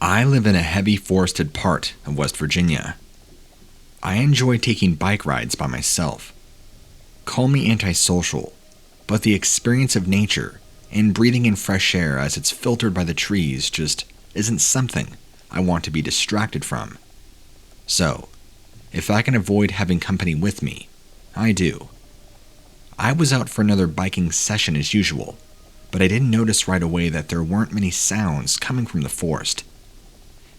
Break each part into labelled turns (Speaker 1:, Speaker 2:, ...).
Speaker 1: I live in a heavy forested part of West Virginia. I enjoy taking bike rides by myself. Call me antisocial, but the experience of nature and breathing in fresh air as it's filtered by the trees just isn't something I want to be distracted from. So, if I can avoid having company with me, I do. I was out for another biking session as usual, but I didn't notice right away that there weren't many sounds coming from the forest.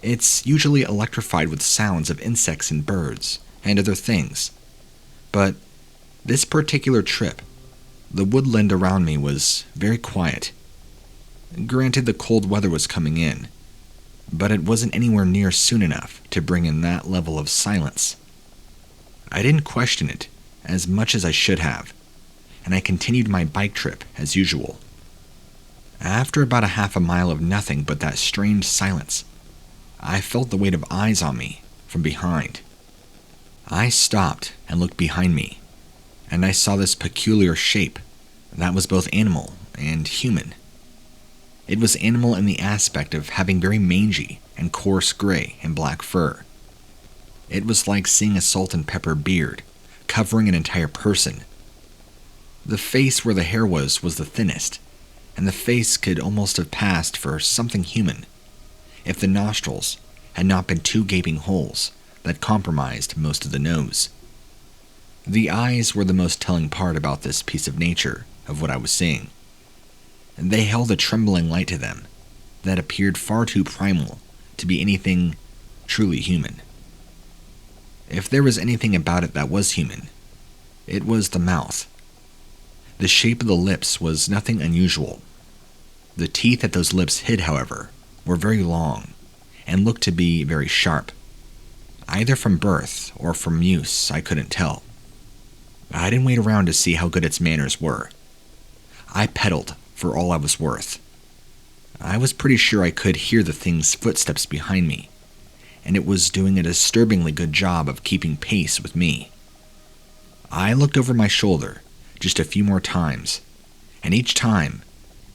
Speaker 1: It's usually electrified with sounds of insects and birds and other things. But this particular trip, the woodland around me was very quiet. Granted, the cold weather was coming in, but it wasn't anywhere near soon enough to bring in that level of silence. I didn't question it as much as I should have, and I continued my bike trip as usual. After about a half a mile of nothing but that strange silence, I felt the weight of eyes on me from behind. I stopped and looked behind me, and I saw this peculiar shape that was both animal and human. It was animal in the aspect of having very mangy and coarse gray and black fur. It was like seeing a salt and pepper beard covering an entire person. The face where the hair was the thinnest, and the face could almost have passed for something human if the nostrils had not been two gaping holes that compromised most of the nose. The eyes were the most telling part about this piece of nature of what I was seeing. They held a trembling light to them that appeared far too primal to be anything truly human. If there was anything about it that was human, it was the mouth. The shape of the lips was nothing unusual. The teeth that those lips hid, however, were very long and looked to be very sharp. Either from birth or from use, I couldn't tell. I didn't wait around to see how good its manners were. I pedaled for all I was worth. I was pretty sure I could hear the thing's footsteps behind me, and it was doing a disturbingly good job of keeping pace with me. I looked over my shoulder just a few more times, and each time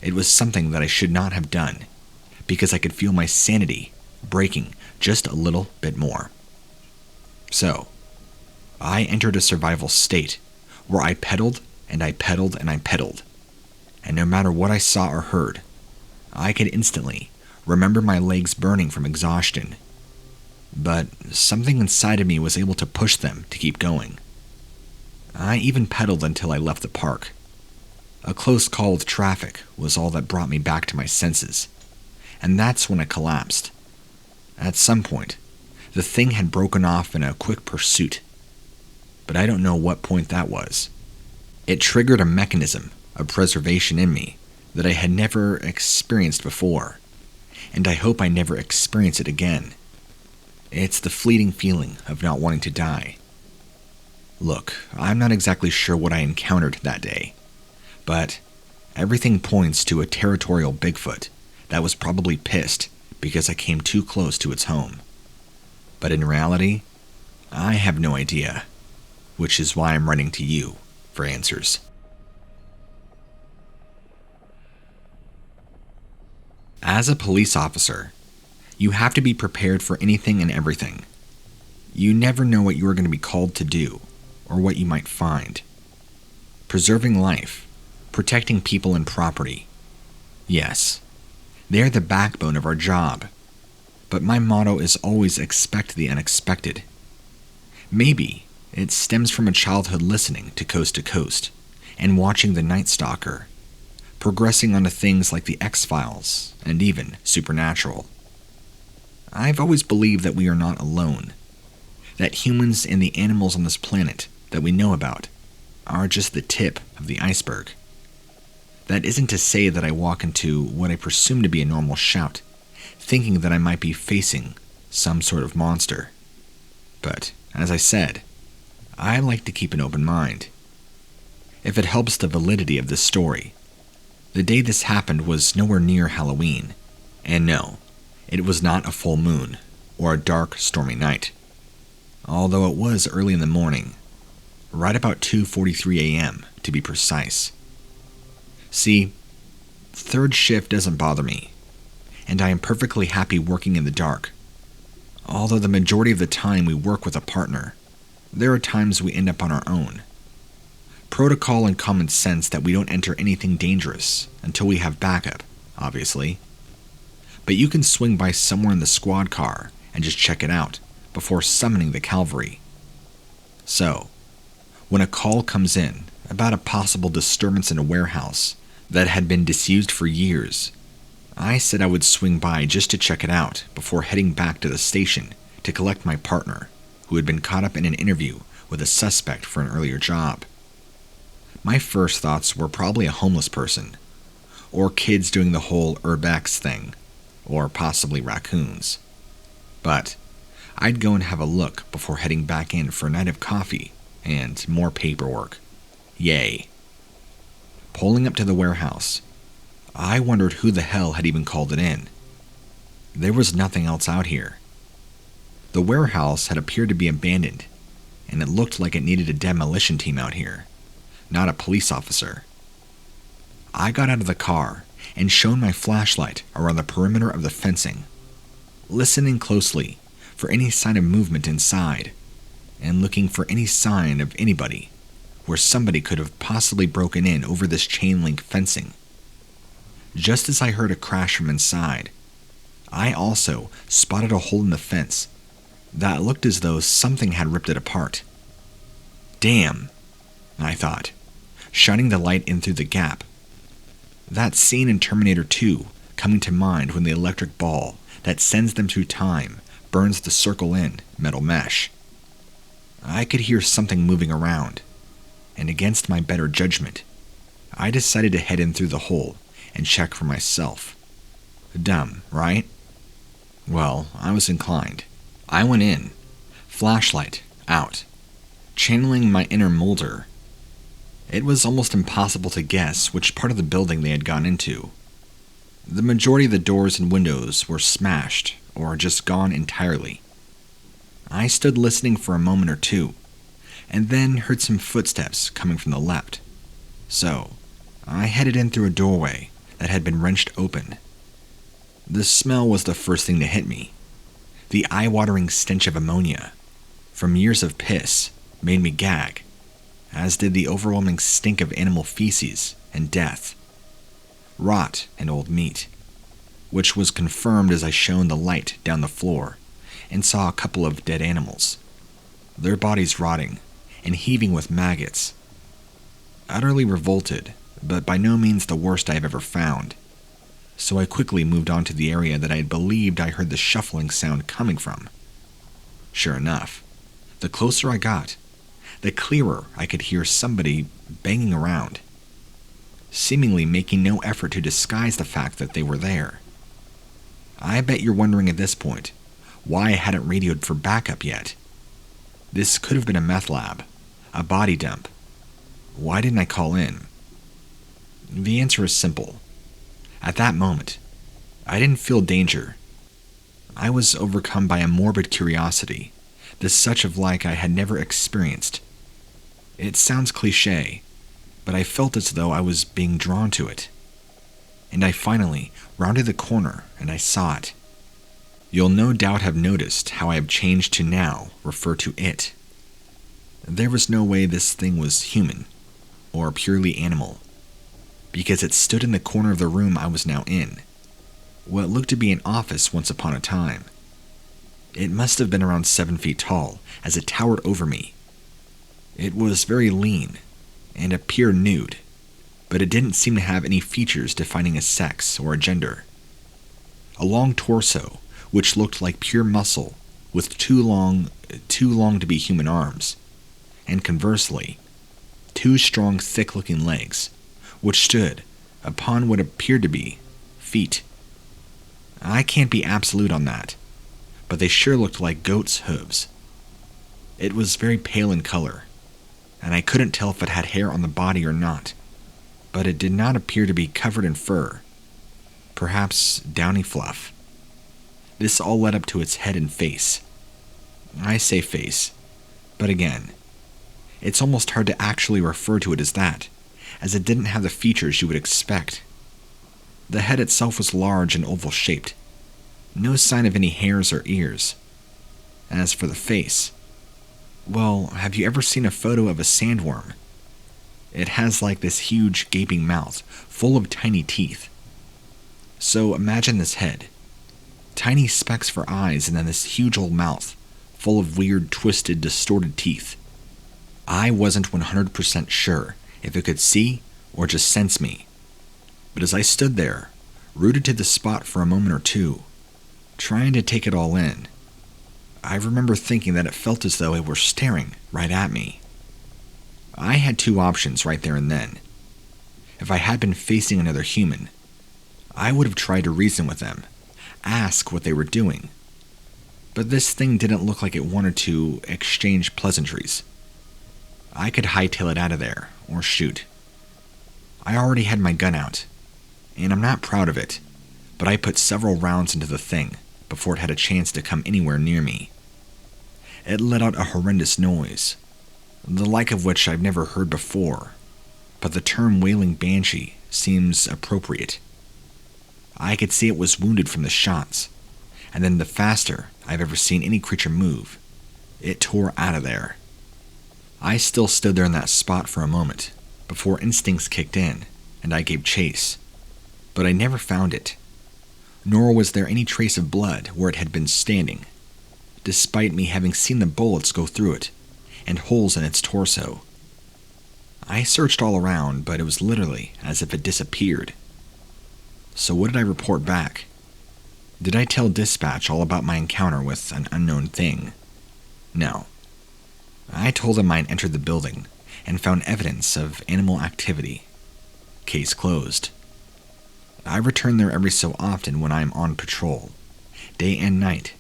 Speaker 1: it was something that I should not have done, because I could feel my sanity breaking just a little bit more. So, I entered a survival state where I pedaled and I pedaled and I pedaled, and no matter what I saw or heard, I could instantly remember my legs burning from exhaustion. But something inside of me was able to push them to keep going. I even pedaled until I left the park. A close call with traffic was all that brought me back to my senses, and that's when I collapsed. At some point, the thing had broken off in a quick pursuit, but I don't know what point that was. It triggered a mechanism of preservation in me that I had never experienced before, and I hope I never experience it again. It's the fleeting feeling of not wanting to die. Look, I'm not exactly sure what I encountered that day, but everything points to a territorial Bigfoot that was probably pissed because I came too close to its home. But in reality, I have no idea, which is why I'm running to you for answers. As a police officer, you have to be prepared for anything and everything. You never know what you are going to be called to do, or what you might find. Preserving life, protecting people and property. Yes, they are the backbone of our job, but my motto is always expect the unexpected. Maybe it stems from a childhood listening to Coast, and watching The Night Stalker, progressing onto things like The X-Files, and even Supernatural. I've always believed that we are not alone, that humans and the animals on this planet that we know about are just the tip of the iceberg. That isn't to say that I walk into what I presume to be a normal shout, thinking that I might be facing some sort of monster. But, as I said, I like to keep an open mind. If it helps the validity of this story, the day this happened was nowhere near Halloween, and no, it was not a full moon or a dark, stormy night. Although it was early in the morning, right about 2:43 a.m. to be precise. See, third shift doesn't bother me. and I am perfectly happy working in the dark. Although the majority of the time we work with a partner, there are times we end up on our own. Protocol and common sense that we don't enter anything dangerous until we have backup, obviously. But you can swing by somewhere in the squad car and just check it out before summoning the cavalry. So, when a call comes in about a possible disturbance in a warehouse that had been disused for years, I said I would swing by just to check it out before heading back to the station to collect my partner, who had been caught up in an interview with a suspect for an earlier job. My first thoughts were probably a homeless person, or kids doing the whole urbex thing, or possibly raccoons. But I'd go and have a look before heading back in for a night of coffee and more paperwork. Yay. Pulling up to the warehouse, I wondered who the hell had even called it in. There was nothing else out here. The warehouse had appeared to be abandoned, and it looked like it needed a demolition team out here, not a police officer. I got out of the car and shone my flashlight around the perimeter of the fencing, listening closely for any sign of movement inside, and looking for any sign of anybody where somebody could have possibly broken in over this chain link fencing. Just as I heard a crash from inside, I also spotted a hole in the fence that looked as though something had ripped it apart. Damn, I thought, shining the light in through the gap. That scene in Terminator 2 coming to mind when the electric ball that sends them through time burns the circle in metal mesh. I could hear something moving around, and against my better judgment, I decided to head in through the hole and check for myself. Dumb, right? Well, I was inclined. I went in, flashlight out, channeling my inner Mulder. It was almost impossible to guess which part of the building they had gone into. The majority of the doors and windows were smashed or just gone entirely. I stood listening for a moment or two, and then heard some footsteps coming from the left. So, I headed in through a doorway that had been wrenched open. The smell was the first thing to hit me. The eye-watering stench of ammonia from years of piss made me gag, as did the overwhelming stink of animal feces and death, rot and old meat, which was confirmed as I shone the light down the floor and saw a couple of dead animals, their bodies rotting and heaving with maggots. Utterly revolted, but by no means the worst I have ever found, so I quickly moved on to the area that I had believed I heard the shuffling sound coming from. Sure enough, the closer I got, the clearer I could hear somebody banging around, seemingly making no effort to disguise the fact that they were there. I bet you're wondering at this point why I hadn't radioed for backup yet. This could have been a meth lab, a body dump. Why didn't I call in? The answer is simple. At that moment, I didn't feel danger. I was overcome by a morbid curiosity, the such of like I had never experienced. It sounds cliché, but I felt as though I was being drawn to it. And I finally rounded the corner and I saw it. You'll no doubt have noticed how I have changed to now refer to it. There was no way this thing was human, or purely animal, because it stood in the corner of the room I was now in, what looked to be an office once upon a time. It must have been around 7 feet tall, as it towered over me. It was very lean, and appeared nude, but it didn't seem to have any features defining a sex or a gender. A long torso, which looked like pure muscle, with too long to be human arms, and conversely, 2 strong, thick-looking legs, which stood upon what appeared to be feet. I can't be absolute on that, but they sure looked like goat's hooves. It was very pale in color, and I couldn't tell if it had hair on the body or not, but it did not appear to be covered in fur, perhaps downy fluff. This all led up to its head and face. I say face, but again, it's almost hard to actually refer to it as that, as it didn't have the features you would expect. The head itself was large and oval-shaped. No sign of any hairs or ears. As for the face, well, have you ever seen a photo of a sandworm? It has like this huge gaping mouth full of tiny teeth. So imagine this head. Tiny specks for eyes and then this huge old mouth full of weird, twisted, distorted teeth. I wasn't 100% sure if it could see or just sense me. But as I stood there, rooted to the spot for a moment or two, trying to take it all in, I remember thinking that it felt as though it were staring right at me. I had two options right there and then. If I had been facing another human, I would have tried to reason with them, ask what they were doing. But this thing didn't look like it wanted to exchange pleasantries. I could hightail it out of there, or shoot. I already had my gun out, and I'm not proud of it, but I put several rounds into the thing before it had a chance to come anywhere near me. It let out a horrendous noise, the like of which I've never heard before, but the term wailing banshee seems appropriate. I could see it was wounded from the shots, and then the faster I've ever seen any creature move, it tore out of there. I still stood there in that spot for a moment before instincts kicked in and I gave chase, but I never found it, nor was there any trace of blood where it had been standing, despite me having seen the bullets go through it and holes in its torso. I searched all around, but it was literally as if it disappeared. So what did I report back? Did I tell dispatch all about my encounter with an unknown thing? No. I told them I had entered the building and found evidence of animal activity. Case closed. I return there every so often when I am on patrol, day and night,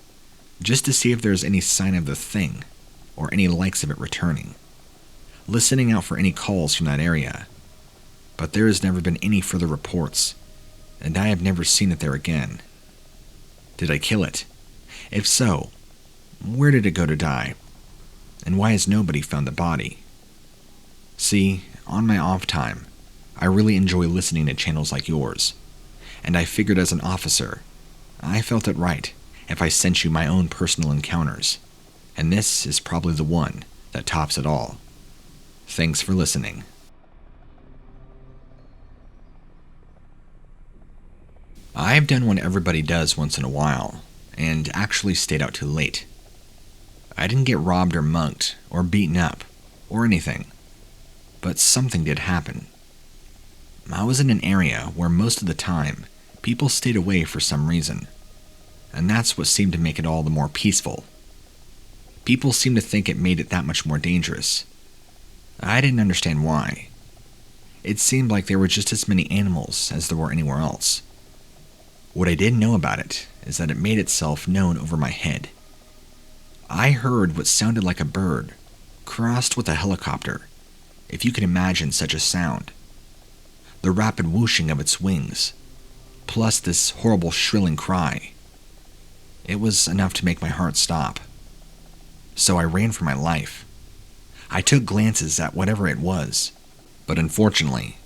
Speaker 1: just to see if there is any sign of the thing or any likes of it returning, listening out for any calls from that area. But there has never been any further reports, and I have never seen it there again. Did I kill it? If so, where did it go to die? And why has nobody found the body? See, on my off time, I really enjoy listening to channels like yours, and I figured as an officer, I felt it right if I sent you my own personal encounters, and this is probably the one that tops it all. Thanks for listening. I've done what everybody does once in a while, and actually stayed out too late. I didn't get robbed or mugged, or beaten up, or anything, but something did happen. I was in an area where most of the time, people stayed away for some reason, and that's what seemed to make it all the more peaceful. People seemed to think it made it that much more dangerous. I didn't understand why. It seemed like there were just as many animals as there were anywhere else. What I did know about it is that it made itself known over my head. I heard what sounded like a bird, crossed with a helicopter, if you can imagine such a sound. The rapid whooshing of its wings, plus this horrible shrilling cry. It was enough to make my heart stop. So I ran for my life. I took glances at whatever it was, but unfortunately,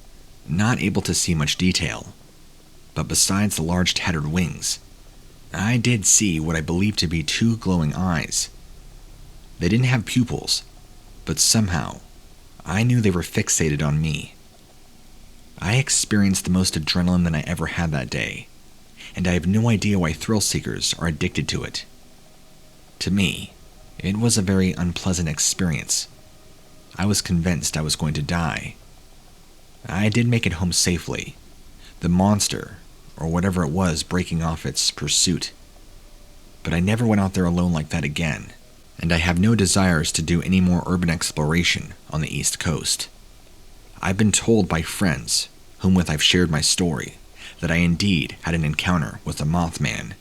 Speaker 1: not able to see much detail. But besides the large tattered wings, I did see what I believed to be two glowing eyes. They didn't have pupils, but somehow, I knew they were fixated on me. I experienced the most adrenaline that I ever had that day, and I have no idea why thrill seekers are addicted to it. To me, it was a very unpleasant experience. I was convinced I was going to die. I did make it home safely, the monster, or whatever it was, breaking off its pursuit. But I never went out there alone like that again, and I have no desires to do any more urban exploration on the East Coast. I've been told by friends, whom with I've shared my story, that I indeed had an encounter with the Mothman.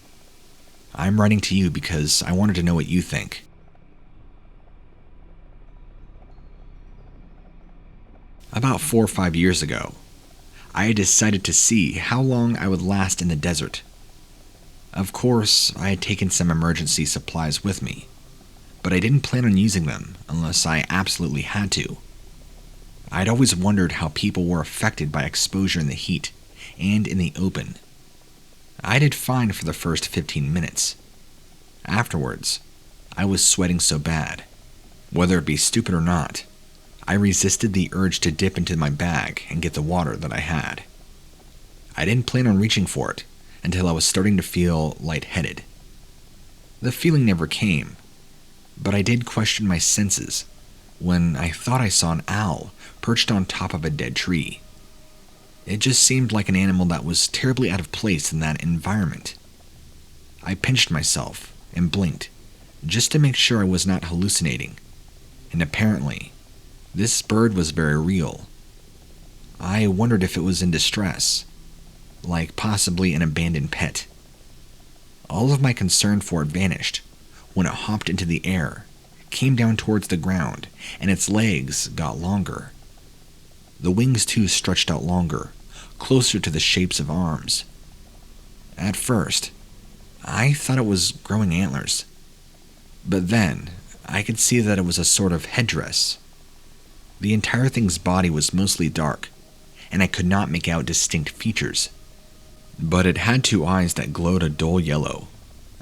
Speaker 1: I'm writing to you because I wanted to know what you think. About 4 or 5 years ago, I had decided to see how long I would last in the desert. Of course, I had taken some emergency supplies with me, but I didn't plan on using them unless I absolutely had to. I'd always wondered how people were affected by exposure in the heat and in the open. I did fine for the first 15 minutes. Afterwards, I was sweating so bad. Whether it be stupid or not, I resisted the urge to dip into my bag and get the water that I had. I didn't plan on reaching for it until I was starting to feel lightheaded. The feeling never came, but I did question my senses when I thought I saw an owl perched on top of a dead tree. It just seemed like an animal that was terribly out of place in that environment. I pinched myself and blinked just to make sure I was not hallucinating, and apparently, this bird was very real. I wondered if it was in distress, like possibly an abandoned pet. All of my concern for it vanished when it hopped into the air, came down towards the ground, and its legs got longer. The wings too stretched out longer, closer to the shapes of arms. At first, I thought it was growing antlers, but then I could see that it was a sort of headdress. The entire thing's body was mostly dark, and I could not make out distinct features, but it had two eyes that glowed a dull yellow,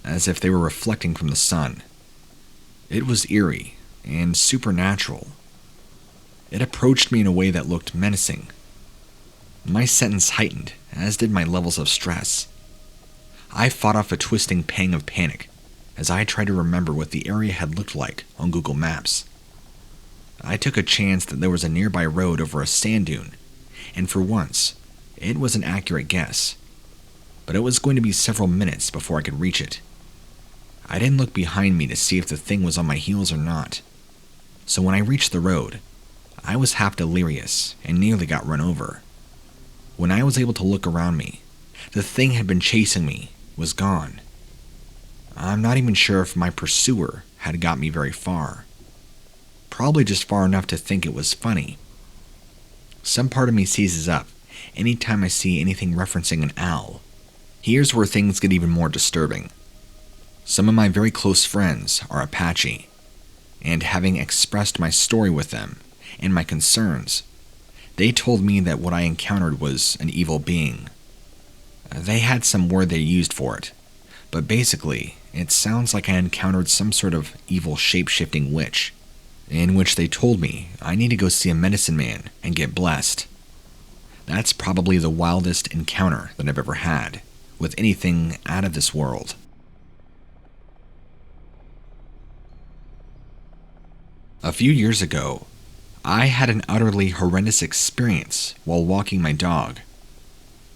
Speaker 1: as if they were reflecting from the sun. It was eerie and supernatural. It approached me in a way that looked menacing. My sentence heightened, as did my levels of stress. I fought off a twisting pang of panic as I tried to remember what the area had looked like on Google Maps. I took a chance that there was a nearby road over a sand dune, and for once, it was an accurate guess. But it was going to be several minutes before I could reach it. I didn't look behind me to see if the thing was on my heels or not. So when I reached the road, I was half delirious and nearly got run over. When I was able to look around me, the thing had been chasing me was gone. I'm not even sure if my pursuer had got me very far. Probably just far enough to think it was funny. Some part of me seizes up anytime I see anything referencing an owl. Here's where things get even more disturbing. Some of my very close friends are Apache, and having expressed my story with them and my concerns, they told me that what I encountered was an evil being. They had some word they used for it, but basically, it sounds like I encountered some sort of evil shape-shifting witch, in which they told me I need to go see a medicine man and get blessed. That's probably the wildest encounter that I've ever had with anything out of this world. A few years ago, I had an utterly horrendous experience while walking my dog.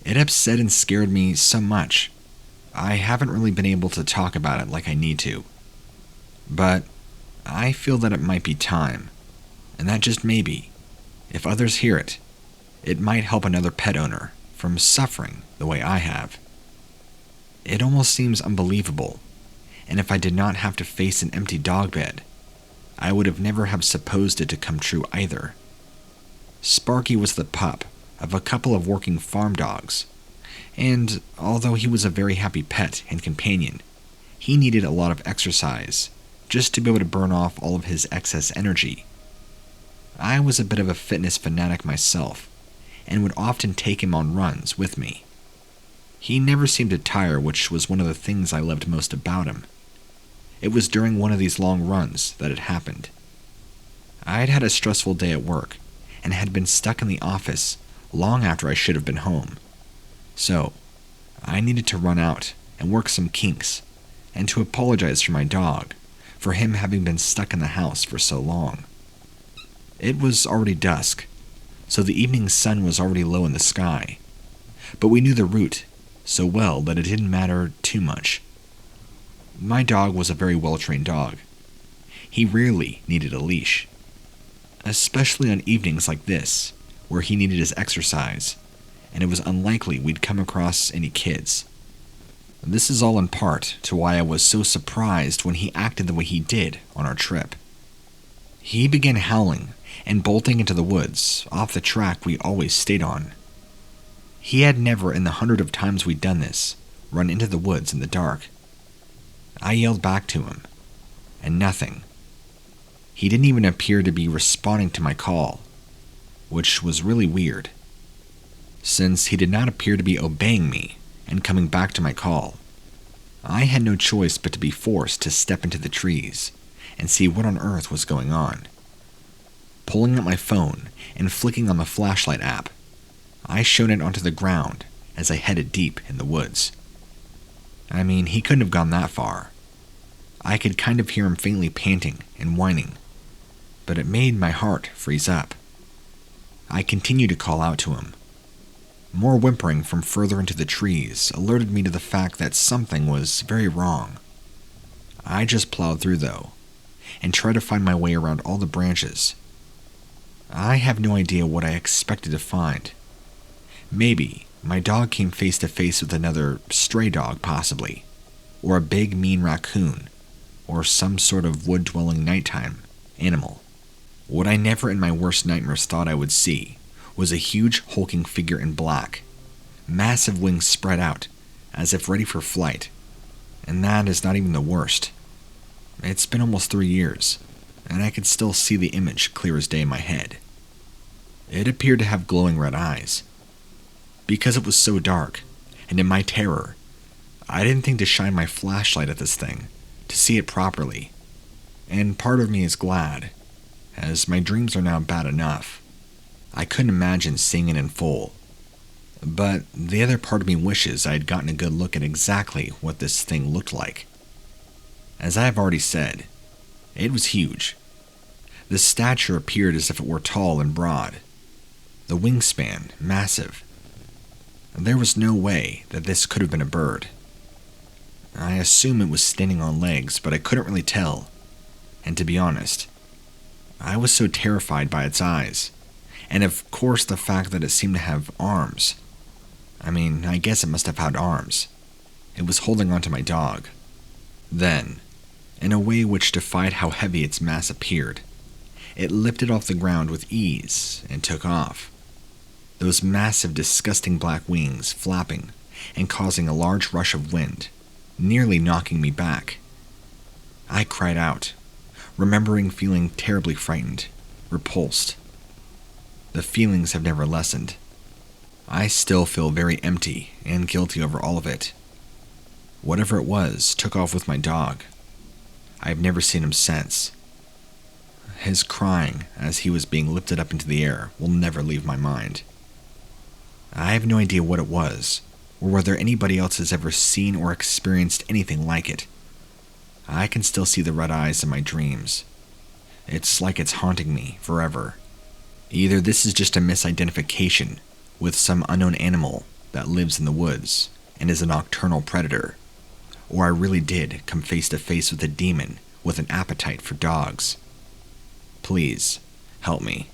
Speaker 1: It upset and scared me so much, I haven't really been able to talk about it like I need to. But I feel that it might be time, and that just maybe, if others hear it, it might help another pet owner from suffering the way I have. It almost seems unbelievable, and if I did not have to face an empty dog bed, I would have never have supposed it to come true either. Sparky was the pup of a couple of working farm dogs, and although he was a very happy pet and companion, he needed a lot of exercise just to be able to burn off all of his excess energy. I was a bit of a fitness fanatic myself, and would often take him on runs with me. He never seemed to tire, which was one of the things I loved most about him. It was during one of these long runs that it happened. I had had a stressful day at work, and had been stuck in the office long after I should have been home. So, I needed to run out and work some kinks, and to apologize for my dog, for him having been stuck in the house for so long. It was already dusk, so the evening sun was already low in the sky, but we knew the route so well that it didn't matter too much. My dog was a very well-trained dog. He rarely needed a leash, especially on evenings like this, where he needed his exercise, and it was unlikely we'd come across any kids. This is all in part to why I was so surprised when he acted the way he did on our trip. He began howling and bolting into the woods off the track we always stayed on. He had never, in the 100 of times we'd done this, run into the woods in the dark. I yelled back to him, and nothing. He didn't even appear to be responding to my call, which was really weird. since he did not appear to be obeying me and coming back to my call. I had no choice but to be forced to step into the trees and see what on earth was going on. Pulling out my phone and flicking on the flashlight app, I shone it onto the ground as I headed deep in the woods. I mean, he couldn't have gone that far. I could kind of hear him faintly panting and whining, but it made my heart freeze up. I continued to call out to him. More whimpering from further into the trees alerted me to the fact that something was very wrong. I just plowed through, though, and tried to find my way around all the branches. I have no idea what I expected to find. Maybe my dog came face to face with another stray dog, possibly, or a big mean raccoon, or some sort of wood-dwelling nighttime animal. What I never in my worst nightmares thought I would see was a huge hulking figure in black, massive wings spread out, as if ready for flight. And that is not even the worst. It's been almost 3 years, and I could still see the image clear as day in my head. It appeared to have glowing red eyes. Because it was so dark, and in my terror, I didn't think to shine my flashlight at this thing to see it properly. And part of me is glad, as my dreams are now bad enough. I couldn't imagine seeing it in full. But the other part of me wishes I had gotten a good look at exactly what this thing looked like. As I have already said, it was huge. The stature appeared as if it were tall and broad. The wingspan massive. There was no way that this could have been a bird. I assume it was standing on legs, but I couldn't really tell. And to be honest, I was so terrified by its eyes. And of course the fact that it seemed to have arms. I mean, I guess it must have had arms. It was holding onto my dog. Then, in a way which defied how heavy its mass appeared, it lifted off the ground with ease and took off. Those massive, disgusting black wings flapping and causing a large rush of wind, nearly knocking me back. I cried out, remembering feeling terribly frightened, repulsed. The feelings have never lessened. I still feel very empty and guilty over all of it. Whatever it was took off with my dog. I have never seen him since. His crying as he was being lifted up into the air will never leave my mind. I have no idea what it was, or whether anybody else has ever seen or experienced anything like it. I can still see the red eyes in my dreams. It's like it's haunting me forever. Either this is just a misidentification with some unknown animal that lives in the woods and is a nocturnal predator, or I really did come face to face with a demon with an appetite for dogs. Please, help me.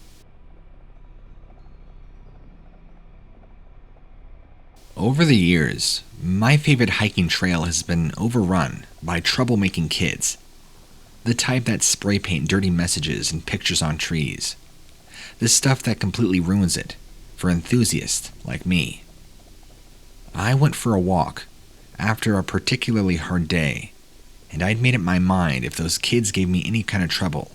Speaker 1: Over the years, my favorite hiking trail has been overrun by troublemaking kids. The type that spray paint dirty messages and pictures on trees. The stuff that completely ruins it for enthusiasts like me. I went for a walk after a particularly hard day, and I'd made up my mind if those kids gave me any kind of trouble,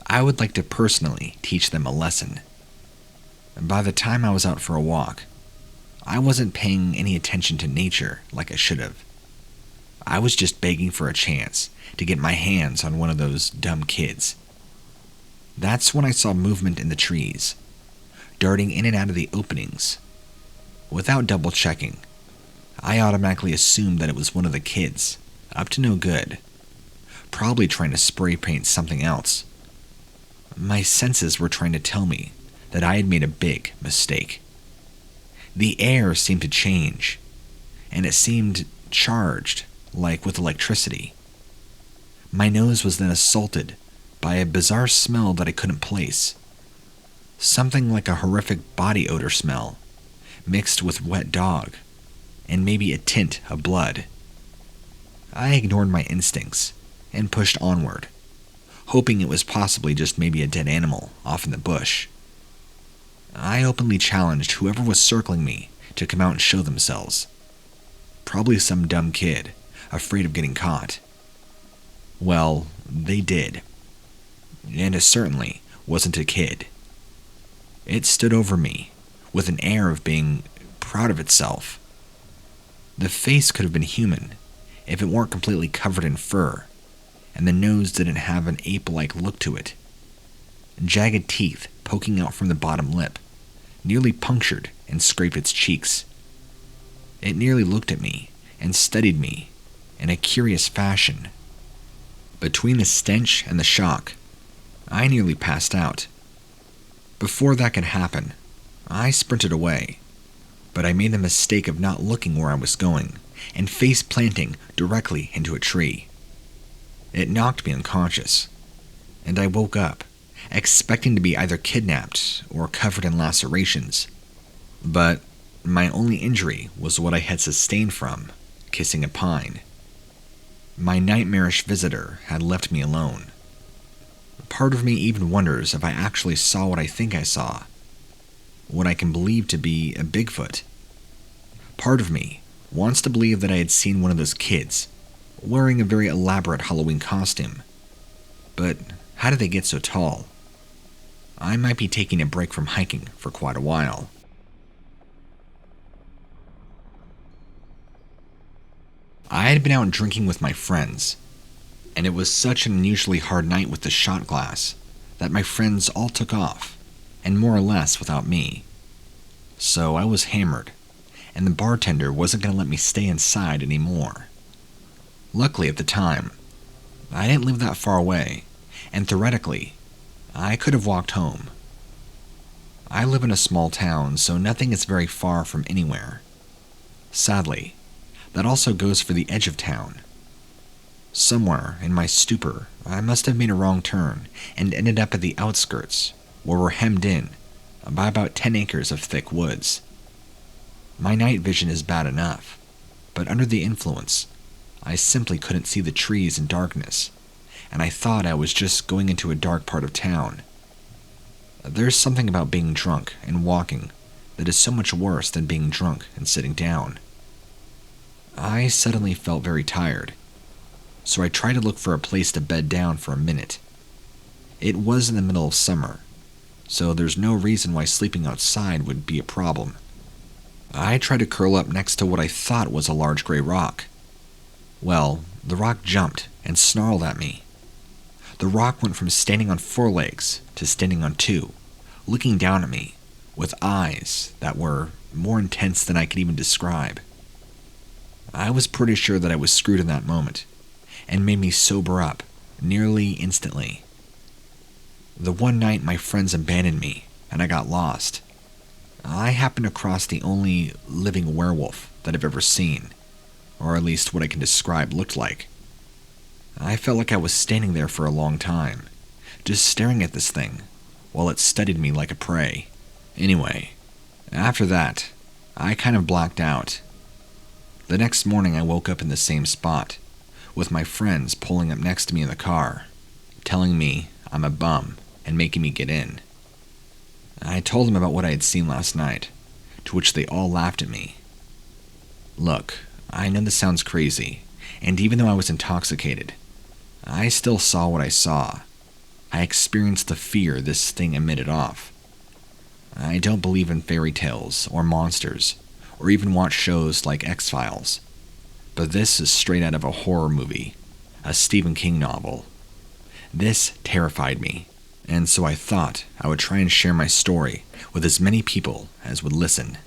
Speaker 1: I would like to personally teach them a lesson. By the time I was out for a walk, I wasn't paying any attention to nature like I should have. I was just begging for a chance to get my hands on one of those dumb kids. That's when I saw movement in the trees, darting in and out of the openings. Without double checking, I automatically assumed that it was one of the kids, up to no good, probably trying to spray paint something else. My senses were trying to tell me that I had made a big mistake. The air seemed to change, and it seemed charged, like with electricity. My nose was then assaulted by a bizarre smell that I couldn't place. Something like a horrific body odor smell, mixed with wet dog, and maybe a tint of blood. I ignored my instincts and pushed onward, hoping it was possibly just maybe a dead animal off in the bush. I openly challenged whoever was circling me to come out and show themselves. Probably some dumb kid, afraid of getting caught. Well, they did. And it certainly wasn't a kid. It stood over me, with an air of being proud of itself. The face could have been human if it weren't completely covered in fur, and the nose didn't have an ape-like look to it. Jagged teeth poking out from the bottom lip nearly punctured and scraped its cheeks. It nearly looked at me and studied me in a curious fashion. Between the stench and the shock, I nearly passed out. Before that could happen, I sprinted away, but I made the mistake of not looking where I was going and face planting directly into a tree. It knocked me unconscious, and I woke up, expecting to be either kidnapped or covered in lacerations. But my only injury was what I had sustained from kissing a pine. My nightmarish visitor had left me alone. Part of me even wonders if I actually saw what I think I saw, what I can believe to be a Bigfoot. Part of me wants to believe that I had seen one of those kids wearing a very elaborate Halloween costume. But how did they get so tall? I might be taking a break from hiking for quite a while. I had been out drinking with my friends, and it was such an unusually hard night with the shot glass that my friends all took off, and more or less without me. So I was hammered, and the bartender wasn't going to let me stay inside anymore. Luckily at the time, I didn't live that far away, and theoretically, I could have walked home. I live in a small town, so nothing is very far from anywhere. Sadly, that also goes for the edge of town. Somewhere in my stupor, I must have made a wrong turn and ended up at the outskirts, where we're hemmed in by about 10 acres of thick woods. My night vision is bad enough, but under the influence, I simply couldn't see the trees in darkness, and I thought I was just going into a dark part of town. There's something about being drunk and walking that is so much worse than being drunk and sitting down. I suddenly felt very tired, so I tried to look for a place to bed down for a minute. It was in the middle of summer, so there's no reason why sleeping outside would be a problem. I tried to curl up next to what I thought was a large gray rock. Well, the rock jumped and snarled at me. The rock went from standing on 4 legs to standing on 2, looking down at me with eyes that were more intense than I could even describe. I was pretty sure that I was screwed in that moment, and made me sober up nearly instantly. The one night my friends abandoned me and I got lost, I happened across the only living werewolf that I've ever seen, or at least what I can describe looked like. I felt like I was standing there for a long time, just staring at this thing, while it studied me like a prey. Anyway, after that, I kind of blacked out. The next morning I woke up in the same spot, with my friends pulling up next to me in the car, telling me I'm a bum and making me get in. I told them about what I had seen last night, to which they all laughed at me. Look, I know this sounds crazy, and even though I was intoxicated, I still saw what I saw. I experienced the fear this thing emitted off. I don't believe in fairy tales or monsters, or even watch shows like X-Files, but this is straight out of a horror movie, a Stephen King novel. This terrified me, and so I thought I would try and share my story with as many people as would listen.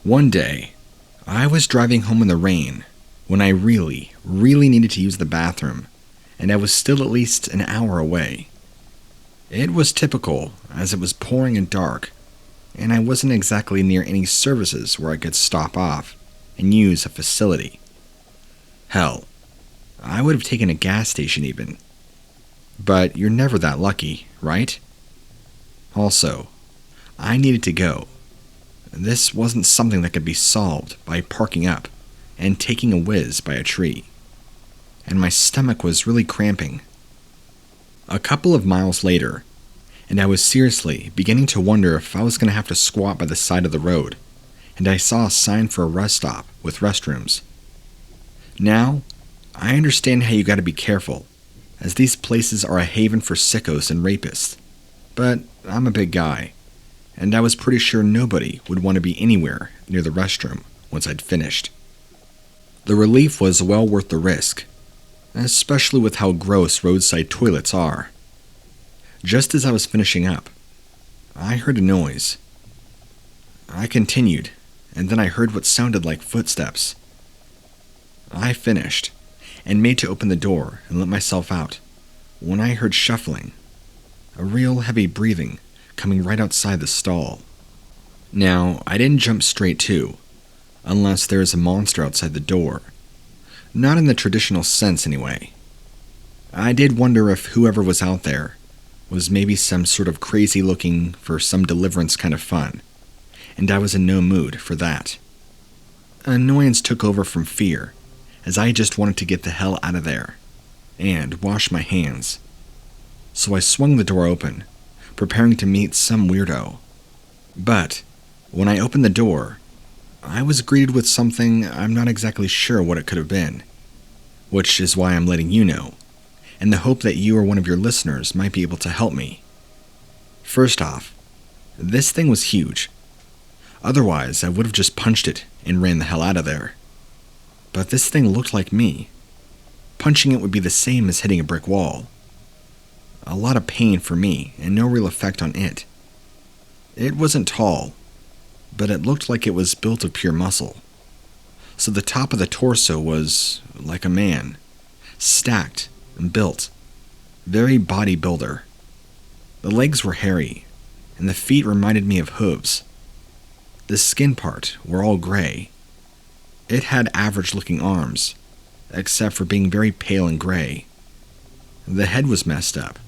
Speaker 1: One day, I was driving home in the rain when I really needed to use the bathroom, and I was still at least an hour away. It was typical, as it was pouring and dark, and I wasn't exactly near any services where I could stop off and use a facility. Hell, I would have taken a gas station even. But you're never that lucky, right? Also, I needed to go. This wasn't something that could be solved by parking up and taking a whiz by a tree. And my stomach was really cramping. A couple of miles later, and I was seriously beginning to wonder if I was going to have to squat by the side of the road, and I saw a sign for a rest stop with restrooms. Now, I understand how you got to be careful, as these places are a haven for sickos and rapists. But I'm a big guy, and I was pretty sure nobody would want to be anywhere near the restroom once I'd finished. The relief was well worth the risk, especially with how gross roadside toilets are. Just as I was finishing up, I heard a noise. I continued, and then I heard what sounded like footsteps. I finished, and made to open the door and let myself out, when I heard shuffling, a real heavy breathing coming right outside the stall. Now, I didn't jump straight to, unless there is a monster outside the door. Not in the traditional sense, anyway. I did wonder if whoever was out there was maybe some sort of crazy looking for some deliverance kind of fun, and I was in no mood for that. Annoyance took over from fear, as I just wanted to get the hell out of there, and wash my hands. So I swung the door open, preparing to meet some weirdo. But when I opened the door, I was greeted with something I'm not exactly sure what it could have been, which is why I'm letting you know, in the hope that you or one of your listeners might be able to help me. First off, this thing was huge. Otherwise, I would have just punched it and ran the hell out of there. But this thing looked like me. Punching it would be the same as hitting a brick wall. A lot of pain for me, and no real effect on it. It wasn't tall, but it looked like it was built of pure muscle. So the top of the torso was like a man, stacked and built, very bodybuilder. The legs were hairy, and the feet reminded me of hooves. The skin part were all gray. It had average-looking arms, except for being very pale and gray. The head was messed up,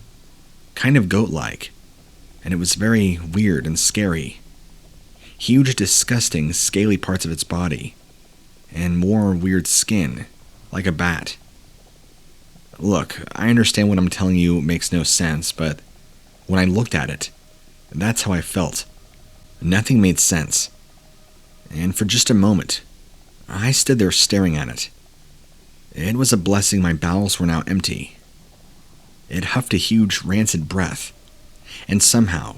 Speaker 1: kind of goat-like, and it was very weird and scary. Huge, disgusting, scaly parts of its body, and more weird skin, like a bat. Look, I understand what I'm telling you makes no sense, but when I looked at it, that's how I felt. Nothing made sense. And for just a moment, I stood there staring at it. It was a blessing my bowels were now empty. It huffed a huge, rancid breath, and somehow,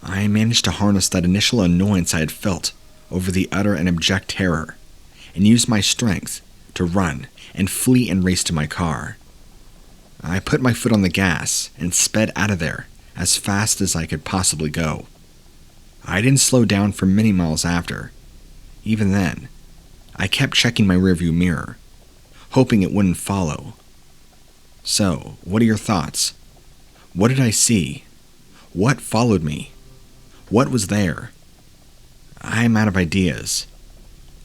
Speaker 1: I managed to harness that initial annoyance I had felt over the utter and abject terror, and use my strength to run and flee and race to my car. I put my foot on the gas and sped out of there as fast as I could possibly go. I didn't slow down for many miles after. Even then, I kept checking my rearview mirror, hoping it wouldn't follow. So, what are your thoughts? What did I see? What followed me? What was there? I'm out of ideas.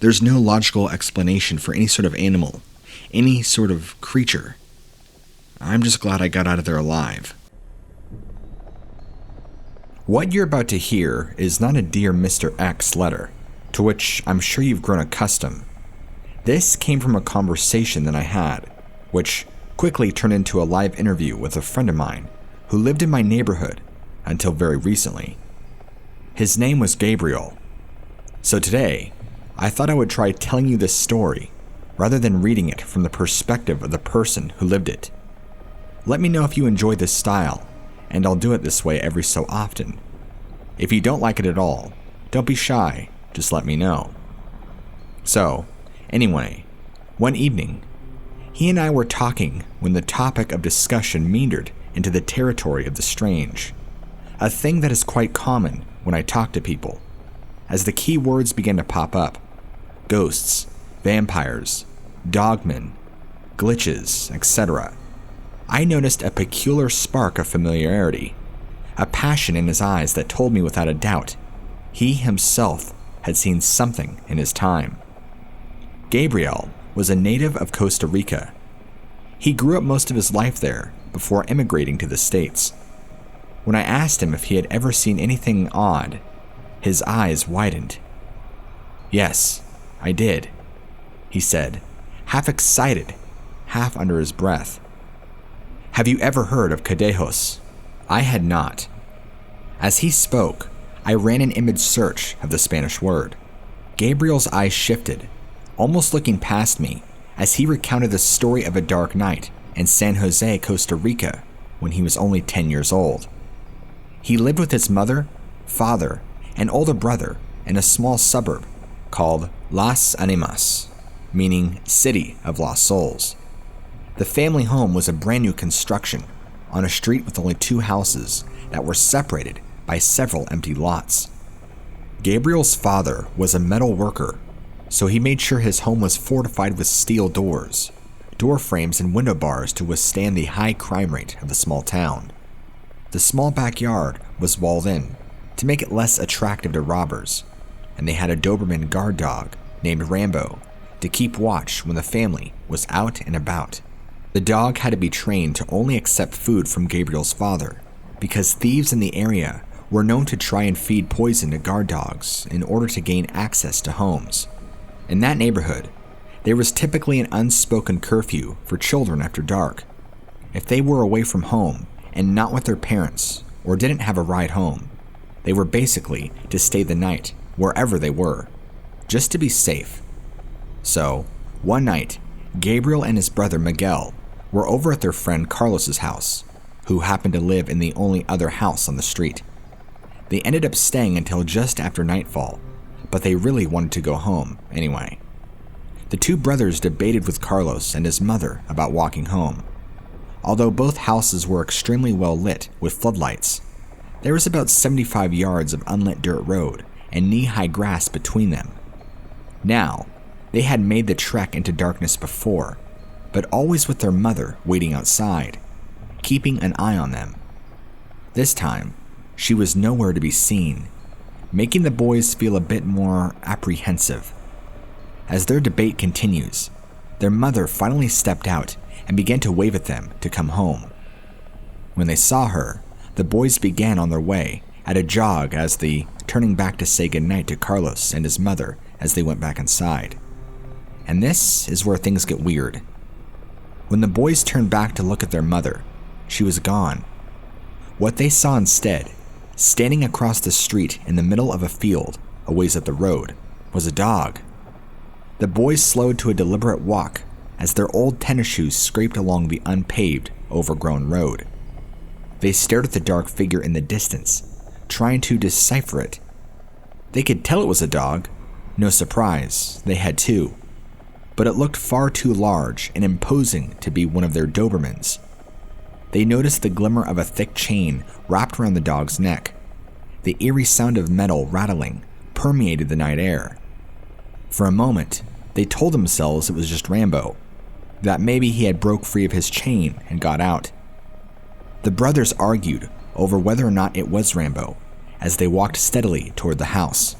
Speaker 1: There's no logical explanation for any sort of animal, any sort of creature. I'm just glad I got out of there alive. What you're about to hear is not a Dear Mr. X letter, to which I'm sure you've grown accustomed. This came from a conversation that I had, which quickly turned into a live interview with a friend of mine who lived in my neighborhood until very recently. His name was Gabriel. So today, I thought I would try telling you this story rather than reading it from the perspective of the person who lived it. Let me know if you enjoy this style, and I'll do it this way every so often. If you don't like it at all, don't be shy, just let me know. So, anyway, one evening, he and I were talking when the topic of discussion meandered into the territory of the strange, a thing that is quite common when I talk to people, as the key words began to pop up: ghosts, vampires, dogmen, glitches, etc. I noticed a peculiar spark of familiarity, a passion in his eyes that told me without a doubt he himself had seen something in his time. Gabriel was a native of Costa Rica. He grew up most of his life there before immigrating to the States. When I asked him if he had ever seen anything odd, his eyes widened. "Yes, I did," he said, half excited, half under his breath. "Have you ever heard of cadejos?" I had not. As he spoke, I ran an image search of the Spanish word. Gabriel's eyes shifted, almost looking past me, as he recounted the story of a dark night in San Jose, Costa Rica, when he was only 10 years old. He lived with his mother, father, and older brother in a small suburb called Las Animas, meaning City of Lost Souls. The family home was a brand new construction on a street with only 2 houses that were separated by several empty lots. Gabriel's father was a metal worker, so he made sure his home was fortified with steel doors, door frames, and window bars to withstand the high crime rate of the small town. The small backyard was walled in to make it less attractive to robbers, and they had a Doberman guard dog named Rambo to keep watch when the family was out and about. The dog had to be trained to only accept food from Gabriel's father, because thieves in the area were known to try and feed poison to guard dogs in order to gain access to homes. In that neighborhood, there was typically an unspoken curfew for children after dark. If they were away from home and not with their parents or didn't have a ride home, they were basically to stay the night wherever they were, just to be safe. So, one night, Gabriel and his brother Miguel were over at their friend Carlos's house, who happened to live in the only other house on the street. They ended up staying until just after nightfall, but they really wanted to go home anyway. The 2 brothers debated with Carlos and his mother about walking home. Although both houses were extremely well lit with floodlights, there was about 75 yards of unlit dirt road and knee-high grass between them. Now, they had made the trek into darkness before, but always with their mother waiting outside, keeping an eye on them. This time, she was nowhere to be seen, making the boys feel a bit more apprehensive. As their debate continues, their mother finally stepped out and began to wave at them to come home. When they saw her, the boys began on their way at a jog as they turning back to say goodnight to Carlos and his mother as they went back inside. And this is where things get weird. When the boys turned back to look at their mother, she was gone. What they saw instead, standing across the street in the middle of a field a ways up the road, was a dog. The boys slowed to a deliberate walk as their old tennis shoes scraped along the unpaved, overgrown road. They stared at the dark figure in the distance, trying to decipher it. They could tell it was a dog. No surprise, they had 2. But it looked far too large and imposing to be one of their Dobermans. They noticed the glimmer of a thick chain wrapped around the dog's neck. The eerie sound of metal rattling permeated the night air. For a moment, they told themselves it was just Rambo, that maybe he had broke free of his chain and got out. The brothers argued over whether or not it was Rambo as they walked steadily toward the house.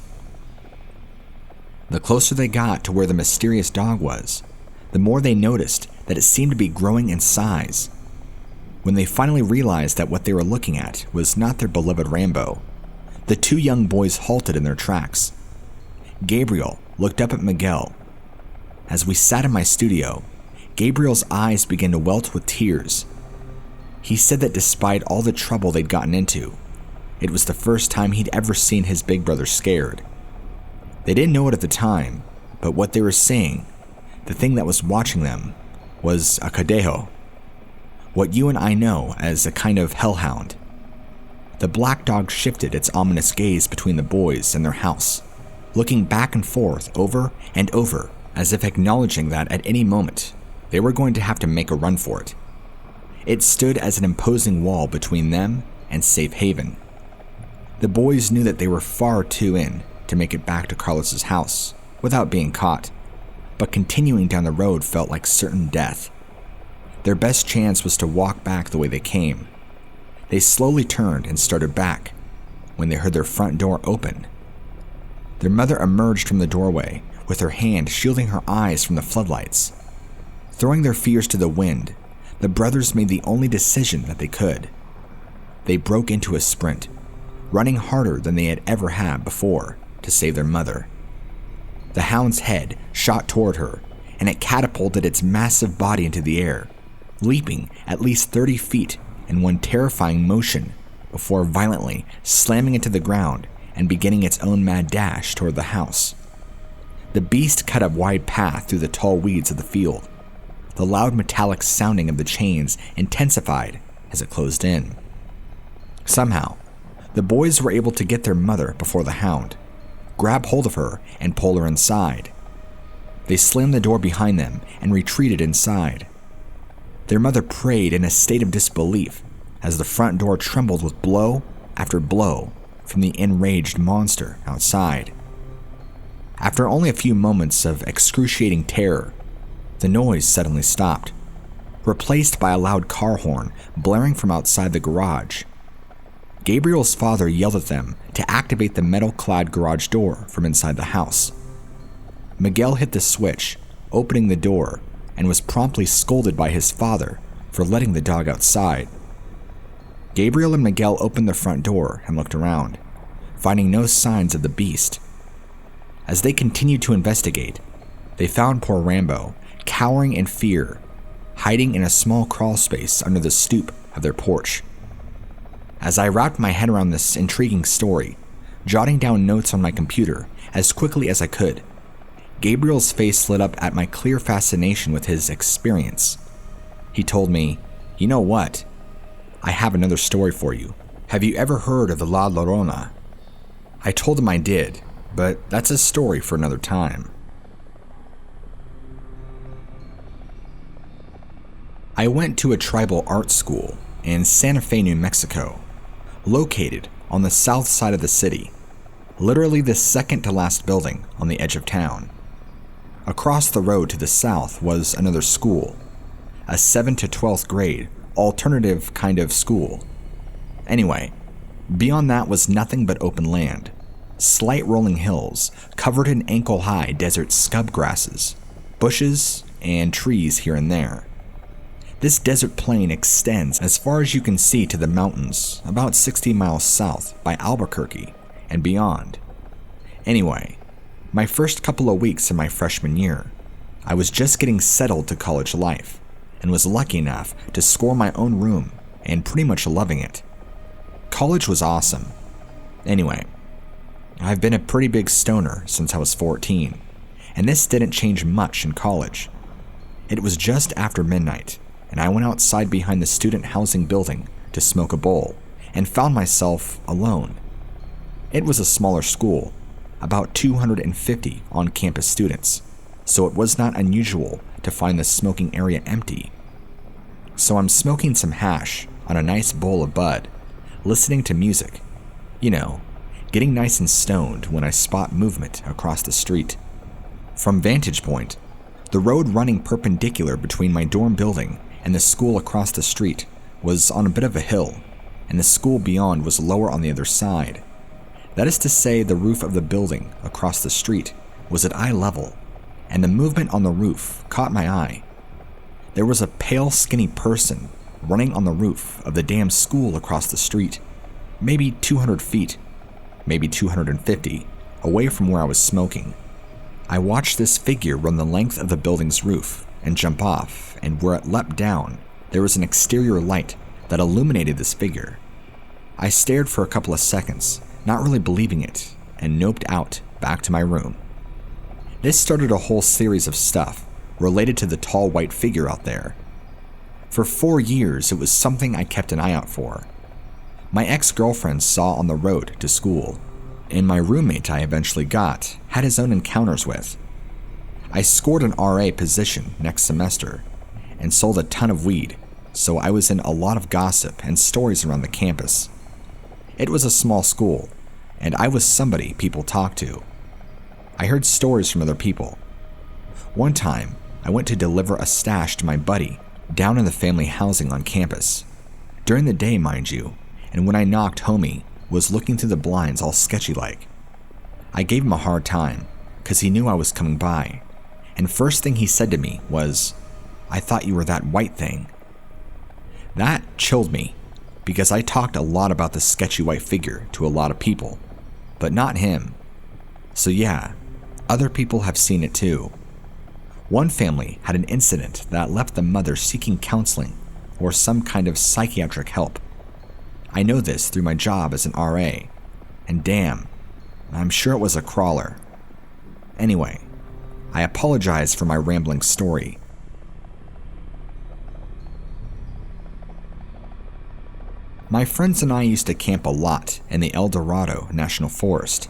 Speaker 1: The closer they got to where the mysterious dog was, the more they noticed that it seemed to be growing in size. When they finally realized that what they were looking at was not their beloved Rambo, the 2 young boys halted in their tracks. Gabriel looked up at Miguel. As we sat in my studio, Gabriel's eyes began to welt with tears. He said that despite all the trouble they'd gotten into, it was the first time he'd ever seen his big brother scared. They didn't know it at the time, but what they were seeing, the thing that was watching them, was a cadejo. What you and I know as a kind of hellhound. The black dog shifted its ominous gaze between the boys and their house, looking back and forth over and over as if acknowledging that at any moment they were going to have to make a run for it. It stood as an imposing wall between them and safe haven. The boys knew that they were far too in to make it back to Carlos's house without being caught, but continuing down the road felt like certain death. Their best chance was to walk back the way they came. They slowly turned and started back when they heard their front door open. Their mother emerged from the doorway with her hand shielding her eyes from the floodlights. Throwing their fears to the wind, the brothers made the only decision that they could. They broke into a sprint, running harder than they had ever had before to save their mother. The hound's head shot toward her, and it catapulted its massive body into the air, leaping at least 30 feet in one terrifying motion before violently slamming into the ground and beginning its own mad dash toward the house. The beast cut a wide path through the tall weeds of the field, The loud metallic sounding of the chains intensified as it closed in. Somehow, the boys were able to get their mother before the hound, grab hold of her, and pull her inside. They slammed the door behind them and retreated inside. Their mother prayed in a state of disbelief as the front door trembled with blow after blow from the enraged monster outside. After only a few moments of excruciating terror, the noise suddenly stopped, replaced by a loud car horn blaring from outside the garage. Gabriel's father yelled at them to activate the metal-clad garage door from inside the house. Miguel hit the switch, opening the door, and was promptly scolded by his father for letting the dog outside. Gabriel and Miguel opened the front door and looked around, finding no signs of the beast. As they continued to investigate, they found poor Rambo cowering in fear, hiding in a small crawl space under the stoop of their porch. As I wrapped my head around this intriguing story, jotting down notes on my computer as quickly as I could, Gabriel's face lit up at my clear fascination with his experience. He told me, "You know what? I have another story for you. Have you ever heard of the La Llorona?" I told him I did, but that's a story for another time. I went to a tribal art school in Santa Fe, New Mexico, located on the south side of the city, literally the second to last building on the edge of town. Across the road to the south was another school, a 7th to 12th grade, alternative kind of school. Anyway, beyond that was nothing but open land, slight rolling hills covered in ankle-high desert scrub grasses, bushes, and trees here and there. This desert plain extends as far as you can see to the mountains, about 60 miles south by Albuquerque and beyond. Anyway, my first couple of weeks in my freshman year, I was just getting settled to college life and was lucky enough to score my own room and pretty much loving it. College was awesome. Anyway, I've been a pretty big stoner since I was 14, and this didn't change much in college. It was just after midnight, and I went outside behind the student housing building to smoke a bowl and found myself alone. It was a smaller school, about 250 on-campus students, so it was not unusual to find the smoking area empty. So I'm smoking some hash on a nice bowl of bud, listening to music, getting nice and stoned when I spot movement across the street. From vantage point, the road running perpendicular between my dorm building and the school across the street was on a bit of a hill, and the school beyond was lower on the other side. That is to say, the roof of the building across the street was at eye level, and the movement on the roof caught my eye. There was a pale, skinny person running on the roof of the damn school across the street, maybe 200 feet, maybe 250, away from where I was smoking. I watched this figure run the length of the building's roof and jump off, and where it leapt down, there was an exterior light that illuminated this figure. I stared for a couple of seconds, not really believing it, and noped out back to my room. This started a whole series of stuff related to the tall white figure out there. For 4 years, it was something I kept an eye out for. My ex-girlfriend saw on the road to school, and my roommate I eventually got had his own encounters with. I scored an RA position next semester and sold a ton of weed, so I was in a lot of gossip and stories around the campus. It was a small school, and I was somebody people talked to. I heard stories from other people. One time, I went to deliver a stash to my buddy down in the family housing on campus. During the day, mind you, and when I knocked, homie was looking through the blinds all sketchy-like. I gave him a hard time, because he knew I was coming by, and first thing he said to me was, "I thought you were that white thing." That chilled me, because I talked a lot about the sketchy white figure to a lot of people, but not him. So yeah, other people have seen it too. One family had an incident that left the mother seeking counseling or some kind of psychiatric help. I know this through my job as an RA, and damn, I'm sure it was a crawler. Anyway, I apologize for my rambling story. My friends and I used to camp a lot in the El Dorado National Forest.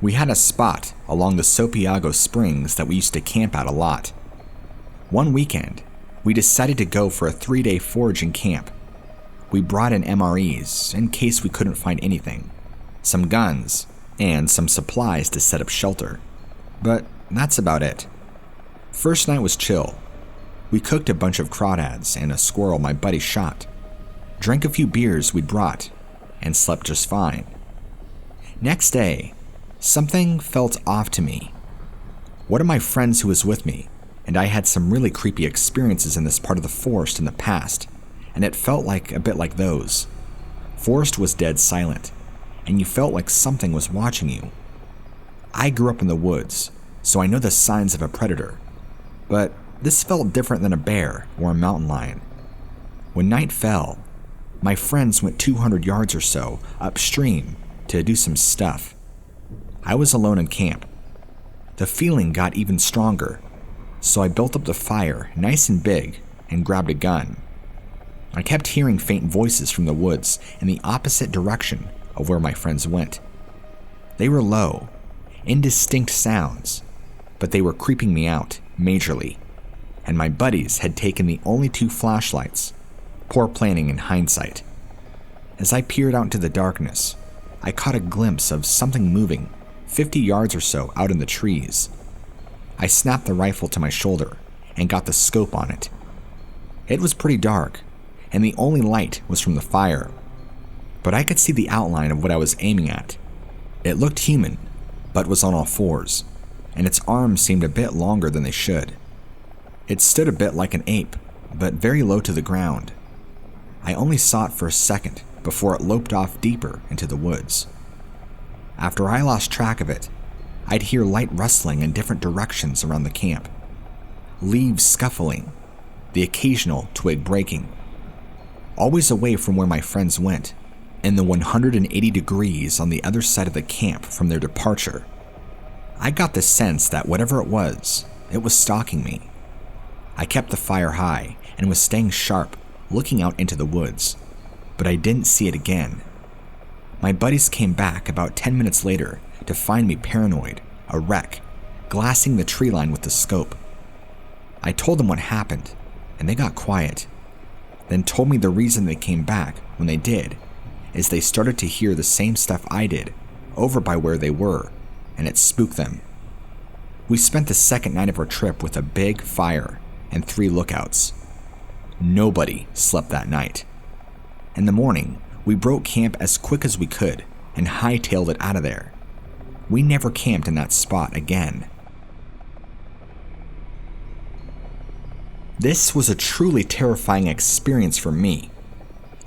Speaker 1: We had a spot along the Sopiago Springs that we used to camp at a lot. One weekend, we decided to go for a 3-day foraging camp. We brought in MREs in case we couldn't find anything, some guns, and some supplies to set up shelter. But that's about it. First night was chill. We cooked a bunch of crawdads and a squirrel my buddy shot, drank a few beers we'd brought, and slept just fine. Next day, something felt off to me. One of my friends who was with me and I had some really creepy experiences in this part of the forest in the past, and it felt like a bit like those. Forest was dead silent, and you felt like something was watching you. I grew up in the woods, so I know the signs of a predator, but this felt different than a bear or a mountain lion. When night fell, my friends went 200 yards or so upstream to do some stuff. I was alone in camp. The feeling got even stronger, so I built up the fire nice and big and grabbed a gun. I kept hearing faint voices from the woods in the opposite direction of where my friends went. They were low, indistinct sounds, but they were creeping me out majorly, and my buddies had taken the only 2 flashlights. Poor planning in hindsight. As I peered out into the darkness, I caught a glimpse of something moving 50 yards or so out in the trees. I snapped the rifle to my shoulder and got the scope on it. It was pretty dark, and the only light was from the fire, but I could see the outline of what I was aiming at. It looked human, but was on all fours, and its arms seemed a bit longer than they should. It stood a bit like an ape, but very low to the ground. I only saw it for a second before it loped off deeper into the woods. After I lost track of it, I'd hear light rustling in different directions around the camp, leaves scuffling, the occasional twig breaking. Always away from where my friends went, in the 180 degrees on the other side of the camp from their departure. I got the sense that whatever it was stalking me. I kept the fire high and was staying sharp, looking out into the woods, but I didn't see it again. My buddies came back about 10 minutes later to find me paranoid, a wreck, glassing the tree line with the scope. I told them what happened, and they got quiet, then told me the reason they came back when they did is they started to hear the same stuff I did over by where they were, and it spooked them. We spent the second night of our trip with a big fire and 3 lookouts. Nobody slept that night. In the morning, we broke camp as quick as we could and hightailed it out of there. We never camped in that spot again. This was a truly terrifying experience for me.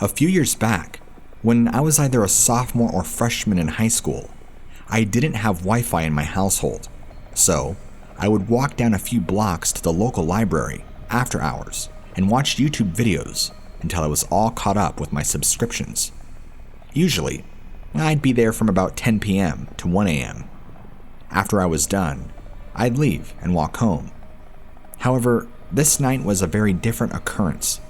Speaker 1: A few years back, when I was either a sophomore or freshman in high school, I didn't have Wi-Fi in my household, so I would walk down a few blocks to the local library after hours and watch YouTube videos until I was all caught up with my subscriptions. Usually, I'd be there from about 10 p.m. to 1 a.m. After I was done, I'd leave and walk home. However, this night was a very different occurrence.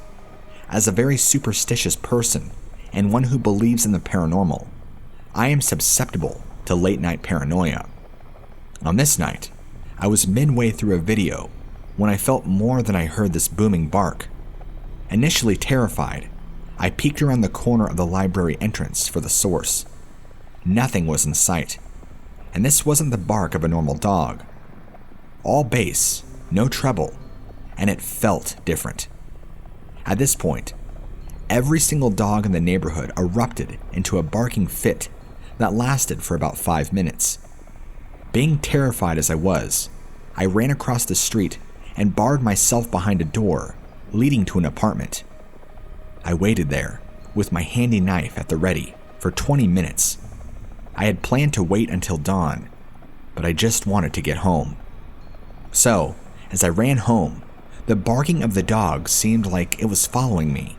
Speaker 1: As a very superstitious person and one who believes in the paranormal, I am susceptible to late-night paranoia. On this night, I was midway through a video when I felt more than I heard this booming bark. Initially terrified, I peeked around the corner of the library entrance for the source. Nothing was in sight, and this wasn't the bark of a normal dog. All bass, no treble, and it felt different. At this point, every single dog in the neighborhood erupted into a barking fit that lasted for about 5 minutes. Being terrified as I was, I ran across the street and barred myself behind a door leading to an apartment. I waited there with my handy knife at the ready for 20 minutes. I had planned to wait until dawn, but I just wanted to get home. So, as I ran home, the barking of the dog seemed like it was following me.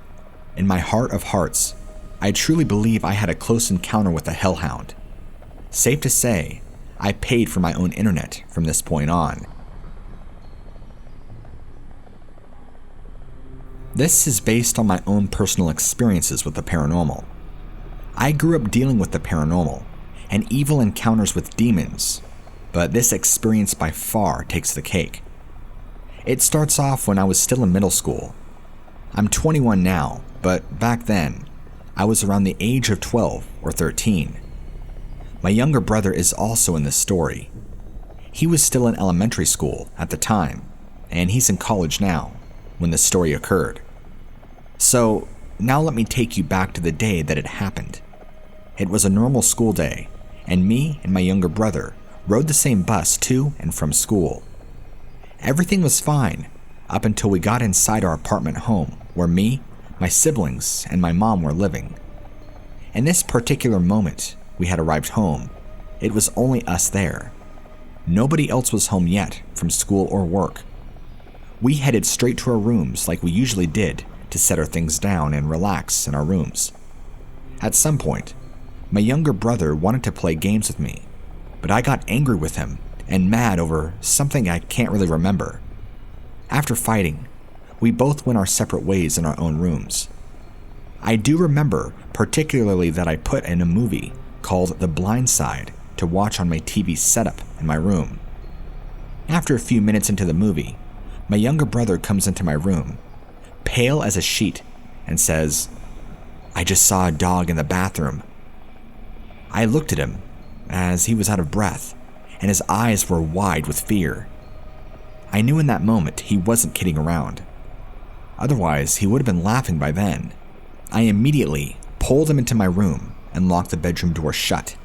Speaker 1: In my heart of hearts, I truly believe I had a close encounter with a hellhound. Safe to say, I paid for my own internet from this point on. This is based on my own personal experiences with the paranormal, I grew up dealing with the paranormal and evil encounters with demons, but this experience by far takes the cake. It starts off when I was still in middle school. I'm 21 now, but back then, I was around the age of 12 or 13. My younger brother is also in this story. He was still in elementary school at the time, and he's in college now, when the story occurred. So, now let me take you back to the day that it happened. It was a normal school day, and me and my younger brother rode the same bus to and from school. Everything was fine up until we got inside our apartment home where me, my siblings, and my mom were living. In this particular moment we had arrived home, it was only us there. Nobody else was home yet from school or work. We headed straight to our rooms like we usually did to set our things down and relax in our rooms. At some point, my younger brother wanted to play games with me, but I got angry with him and mad over something I can't really remember. After fighting, we both went our separate ways in our own rooms. I do remember particularly that I put in a movie called The Blind Side to watch on my TV setup in my room. After a few minutes into the movie, my younger brother comes into my room, pale as a sheet, and says, "I just saw a dog in the bathroom." I looked at him as he was out of breath, and his eyes were wide with fear. I knew in that moment he wasn't kidding around. Otherwise, he would have been laughing by then. I immediately pulled him into my room and locked the bedroom door shut.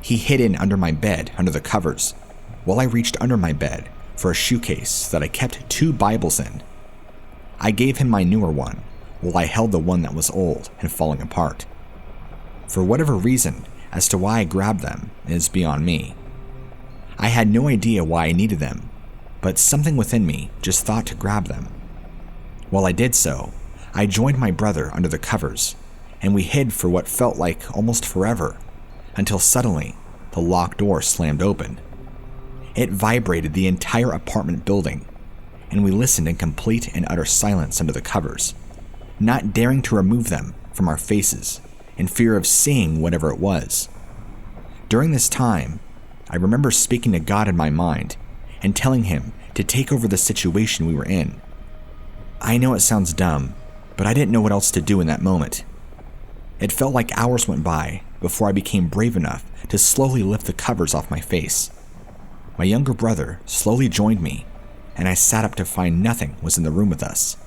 Speaker 1: He hid in under my bed under the covers, while I reached under my bed for a shoe case that I kept 2 Bibles in. I gave him my newer one, while I held the one that was old and falling apart. For whatever reason, as to why I grabbed them is beyond me. I had no idea why I needed them, but something within me just thought to grab them. While I did so, I joined my brother under the covers, and we hid for what felt like almost forever, until suddenly the locked door slammed open. It vibrated the entire apartment building, and we listened in complete and utter silence under the covers, not daring to remove them from our faces in fear of seeing whatever it was. During this time, I remember speaking to God in my mind and telling him to take over the situation we were in. I know it sounds dumb, but I didn't know what else to do in that moment. It felt like hours went by before I became brave enough to slowly lift the covers off my face. My younger brother slowly joined me, and I sat up to find nothing was in the room with us.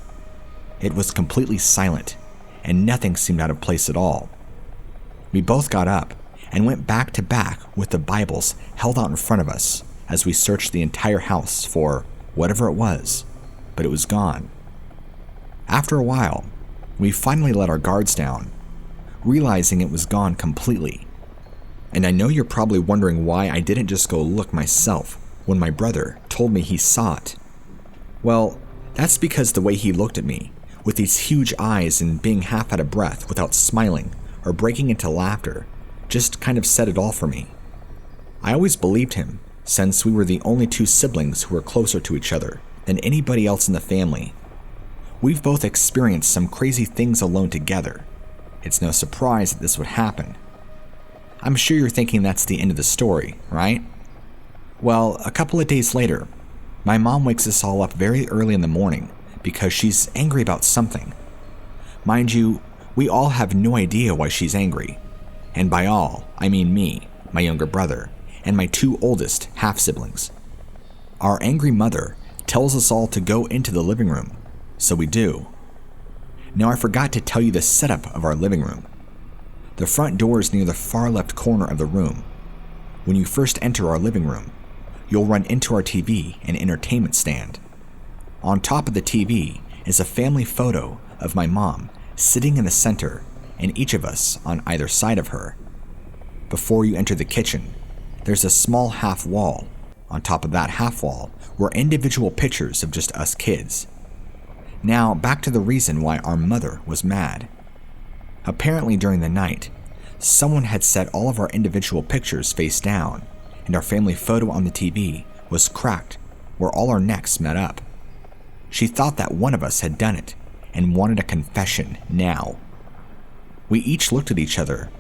Speaker 1: It was completely silent, and nothing seemed out of place at all. We both got up and went back to back with the Bibles held out in front of us as we searched the entire house for whatever it was, but it was gone. After a while, we finally let our guards down, realizing it was gone completely. And I know you're probably wondering why I didn't just go look myself when my brother told me he saw it. Well, that's because the way he looked at me, with these huge eyes and being half out of breath without smiling or breaking into laughter, just kind of said it all for me. I always believed him, since we were the only 2 siblings who were closer to each other than anybody else in the family. We've both experienced some crazy things alone together. It's no surprise that this would happen. I'm sure you're thinking that's the end of the story, right? Well, a couple of days later, my mom wakes us all up very early in the morning because she's angry about something. Mind you, we all have no idea why she's angry. And by all, I mean me, my younger brother, and my 2 oldest half-siblings. Our angry mother tells us all to go into the living room, so we do. Now I forgot to tell you the setup of our living room. The front door is near the far left corner of the room. When you first enter our living room, you'll run into our TV and entertainment stand. On top of the TV is a family photo of my mom sitting in the center and each of us on either side of her. Before you enter the kitchen, there's a small half wall. On top of that half wall were individual pictures of just us kids. Now back to the reason why our mother was mad. Apparently during the night, someone had set all of our individual pictures face down, and our family photo on the TV was cracked where all our necks met up. She thought that one of us had done it and wanted a confession now. We each looked at each other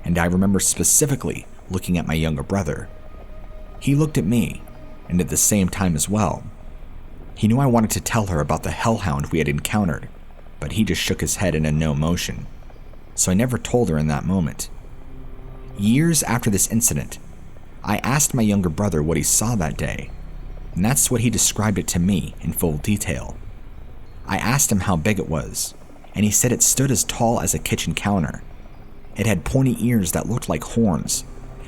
Speaker 1: and I remember specifically looking at my younger brother. He looked at me, and at the same time as well. He knew I wanted to tell her about the hellhound we had encountered, but he just shook his head in a no motion, so I never told her in that moment. Years after this incident, I asked my younger brother what he saw that day, and that's what he described it to me in full detail. I asked him how big it was, and he said it stood as tall as a kitchen counter. It had pointy ears that looked like horns,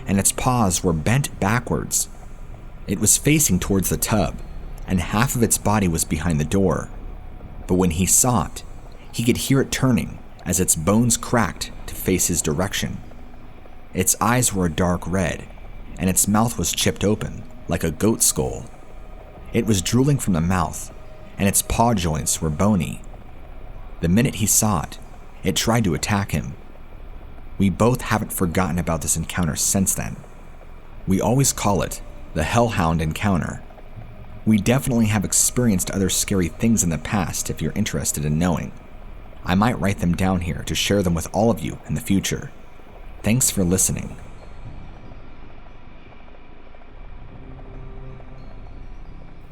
Speaker 1: and its paws were bent backwards. It was facing towards the tub, and half of its body was behind the door. But when he saw it, he could hear it turning as its bones cracked to face his direction. Its eyes were a dark red, and its mouth was chipped open like a goat skull. It was drooling from the mouth, and its paw joints were bony. The minute he saw it, it tried to attack him. We both haven't forgotten about this encounter since then. We always call it the hellhound encounter. We definitely have experienced other scary things in the past if you're interested in knowing. I might write them down here to share them with all of you in the future. Thanks for listening.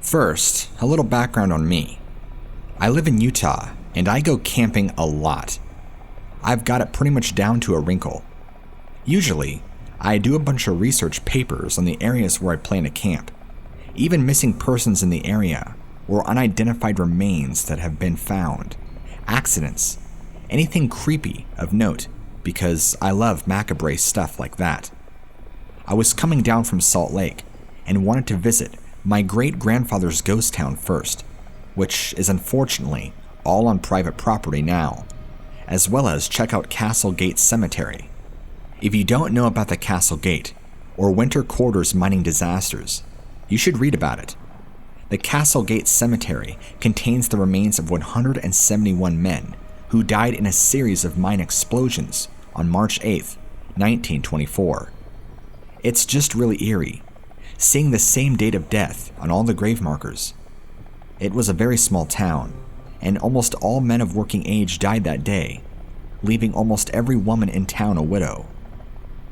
Speaker 1: First, a little background on me. I live in Utah, and I go camping a lot. I've got it pretty much down to a wrinkle. Usually, I do a bunch of research papers on the areas where I plan to camp, even missing persons in the area, or unidentified remains that have been found, accidents, anything creepy of note, because I love macabre stuff like that. I was coming down from Salt Lake and wanted to visit my great-grandfather's ghost town first, which is unfortunately all on private property now, as well as check out Castle Gate Cemetery. If you don't know about the Castle Gate or winter quarters mining disasters, you should read about it. The Castle Gate Cemetery contains the remains of 171 men who died in a series of mine explosions on March 8, 1924. It's just really eerie, seeing the same date of death on all the grave markers. It was a very small town, and almost all men of working age died that day, leaving almost every woman in town a widow.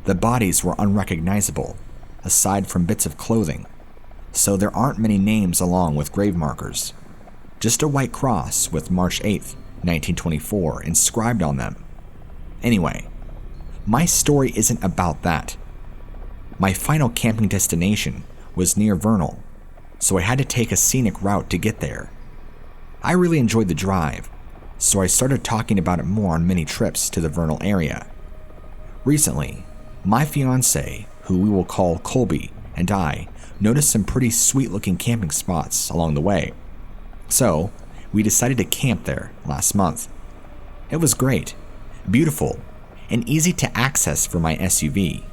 Speaker 1: The bodies were unrecognizable, aside from bits of clothing, so there aren't many names along with grave markers. Just a white cross with March 8th, 1924 inscribed on them. Anyway, my story isn't about that. My final camping destination was near Vernal, so I had to take a scenic route to get there. I really enjoyed the drive, so I started talking about it more on many trips to the Vernal area. Recently, my fiance, who we will call Colby, and I noticed some pretty sweet-looking camping spots along the way. So, we decided to camp there last month. It was great, beautiful, and easy to access for my SUV.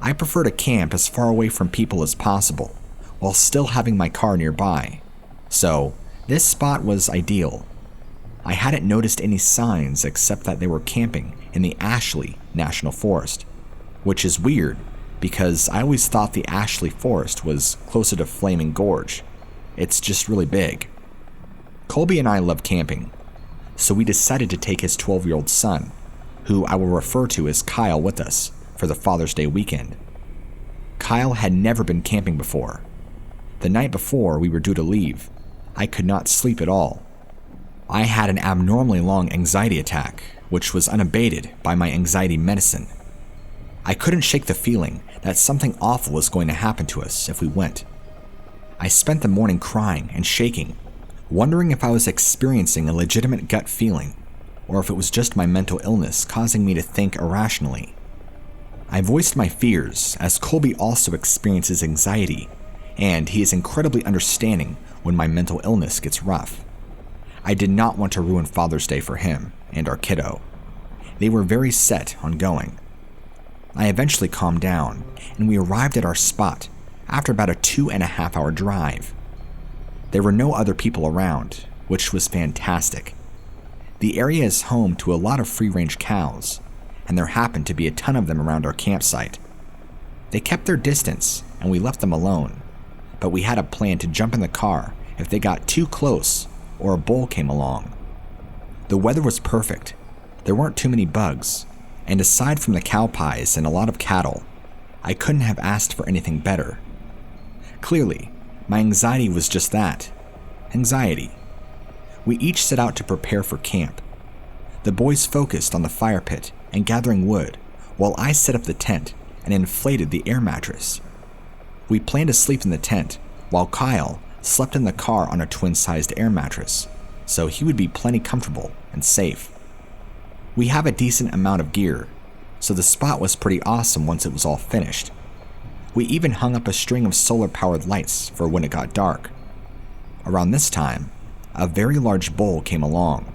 Speaker 1: I prefer to camp as far away from people as possible, while still having my car nearby, so this spot was ideal. I hadn't noticed any signs except that they were camping in the Ashley National Forest, which is weird because I always thought the Ashley Forest was closer to Flaming Gorge. It's just really big. Colby and I love camping, so we decided to take his 12-year-old son, who I will refer to as Kyle, with us for the Father's Day weekend. Kyle had never been camping before. The night before we were due to leave, I could not sleep at all. I had an abnormally long anxiety attack, which was unabated by my anxiety medicine. I couldn't shake the feeling that something awful was going to happen to us if we went. I spent the morning crying and shaking, wondering if I was experiencing a legitimate gut feeling, or if it was just my mental illness causing me to think irrationally. I voiced my fears, as Colby also experiences anxiety, and he is incredibly understanding when my mental illness gets rough. I did not want to ruin Father's Day for him and our kiddo. They were very set on going. I eventually calmed down, and we arrived at our spot after about a 2.5-hour drive. There were no other people around, which was fantastic. The area is home to a lot of free-range cows, and there happened to be a ton of them around our campsite. They kept their distance, and we left them alone, but we had a plan to jump in the car if they got too close or a bull came along. The weather was perfect. There weren't too many bugs, and aside from the cow pies and a lot of cattle, I couldn't have asked for anything better. Clearly, my anxiety was just that, anxiety. We each set out to prepare for camp. The boys focused on the fire pit and gathering wood, while I set up the tent and inflated the air mattress. We planned to sleep in the tent, while Kyle slept in the car on a twin-sized air mattress, so he would be plenty comfortable and safe. We have a decent amount of gear, so the spot was pretty awesome once it was all finished. We even hung up a string of solar-powered lights for when it got dark. Around this time, a very large bull came along,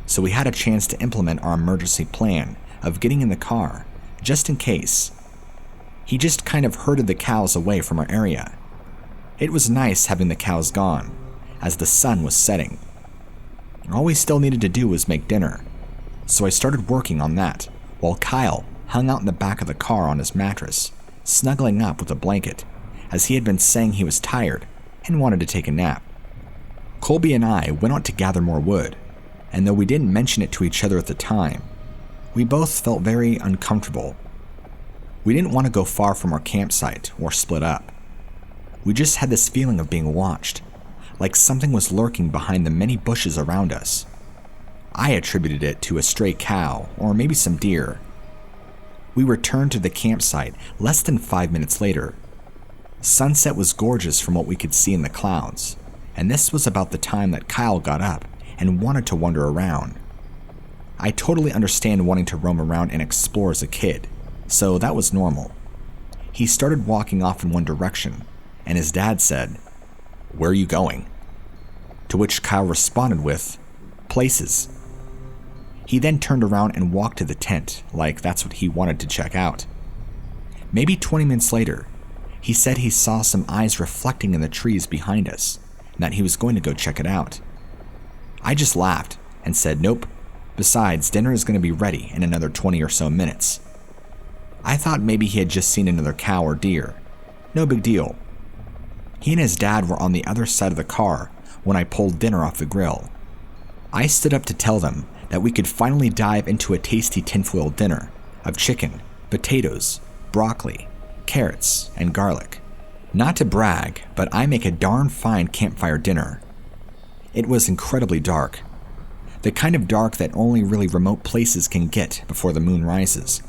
Speaker 1: so we had a chance to implement our emergency plan of getting in the car, just in case. He just kind of herded the cows away from our area. It was nice having the cows gone, as the sun was setting. All we still needed to do was make dinner, so I started working on that, while Kyle hung out in the back of the car on his mattress, snuggling up with a blanket, as he had been saying he was tired and wanted to take a nap. Colby and I went out to gather more wood, and though we didn't mention it to each other at the time, we both felt very uncomfortable. We didn't want to go far from our campsite or split up. We just had this feeling of being watched, like something was lurking behind the many bushes around us. I attributed it to a stray cow or maybe some deer. We returned to the campsite less than 5 minutes later. Sunset was gorgeous from what we could see in the clouds, and this was about the time that Kyle got up and wanted to wander around. I totally understand wanting to roam around and explore as a kid, so that was normal. He started walking off in one direction, and his dad said, "Where are you going?" To which Kyle responded with, "Places." He then turned around and walked to the tent, like that's what he wanted to check out. Maybe 20 minutes later, he said he saw some eyes reflecting in the trees behind us, and that he was going to go check it out. I just laughed and said nope. Besides, dinner is going to be ready in another 20 or so minutes. I thought maybe he had just seen another cow or deer. No big deal. He and his dad were on the other side of the car when I pulled dinner off the grill. I stood up to tell them that we could finally dive into a tasty tinfoil dinner of chicken, potatoes, broccoli, carrots, and garlic. Not to brag, but I make a darn fine campfire dinner. It was incredibly dark. The kind of dark that only really remote places can get before the moon rises.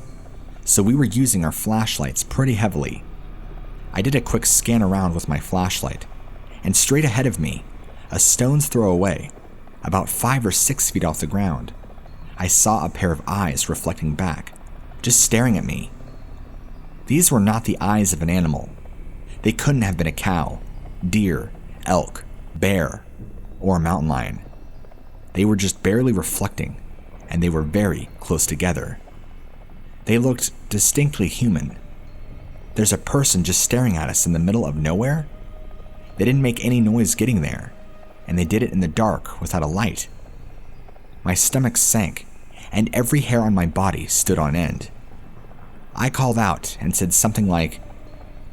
Speaker 1: So we were using our flashlights pretty heavily. I did a quick scan around with my flashlight, and straight ahead of me, a stone's throw away, about 5 or 6 feet off the ground, I saw a pair of eyes reflecting back, just staring at me. These were not the eyes of an animal. They couldn't have been a cow, deer, elk, bear, or a mountain lion. They were just barely reflecting, and they were very close together. They looked distinctly human. There's a person just staring at us in the middle of nowhere? They didn't make any noise getting there, and they did it in the dark without a light. My stomach sank, and every hair on my body stood on end. I called out and said something like,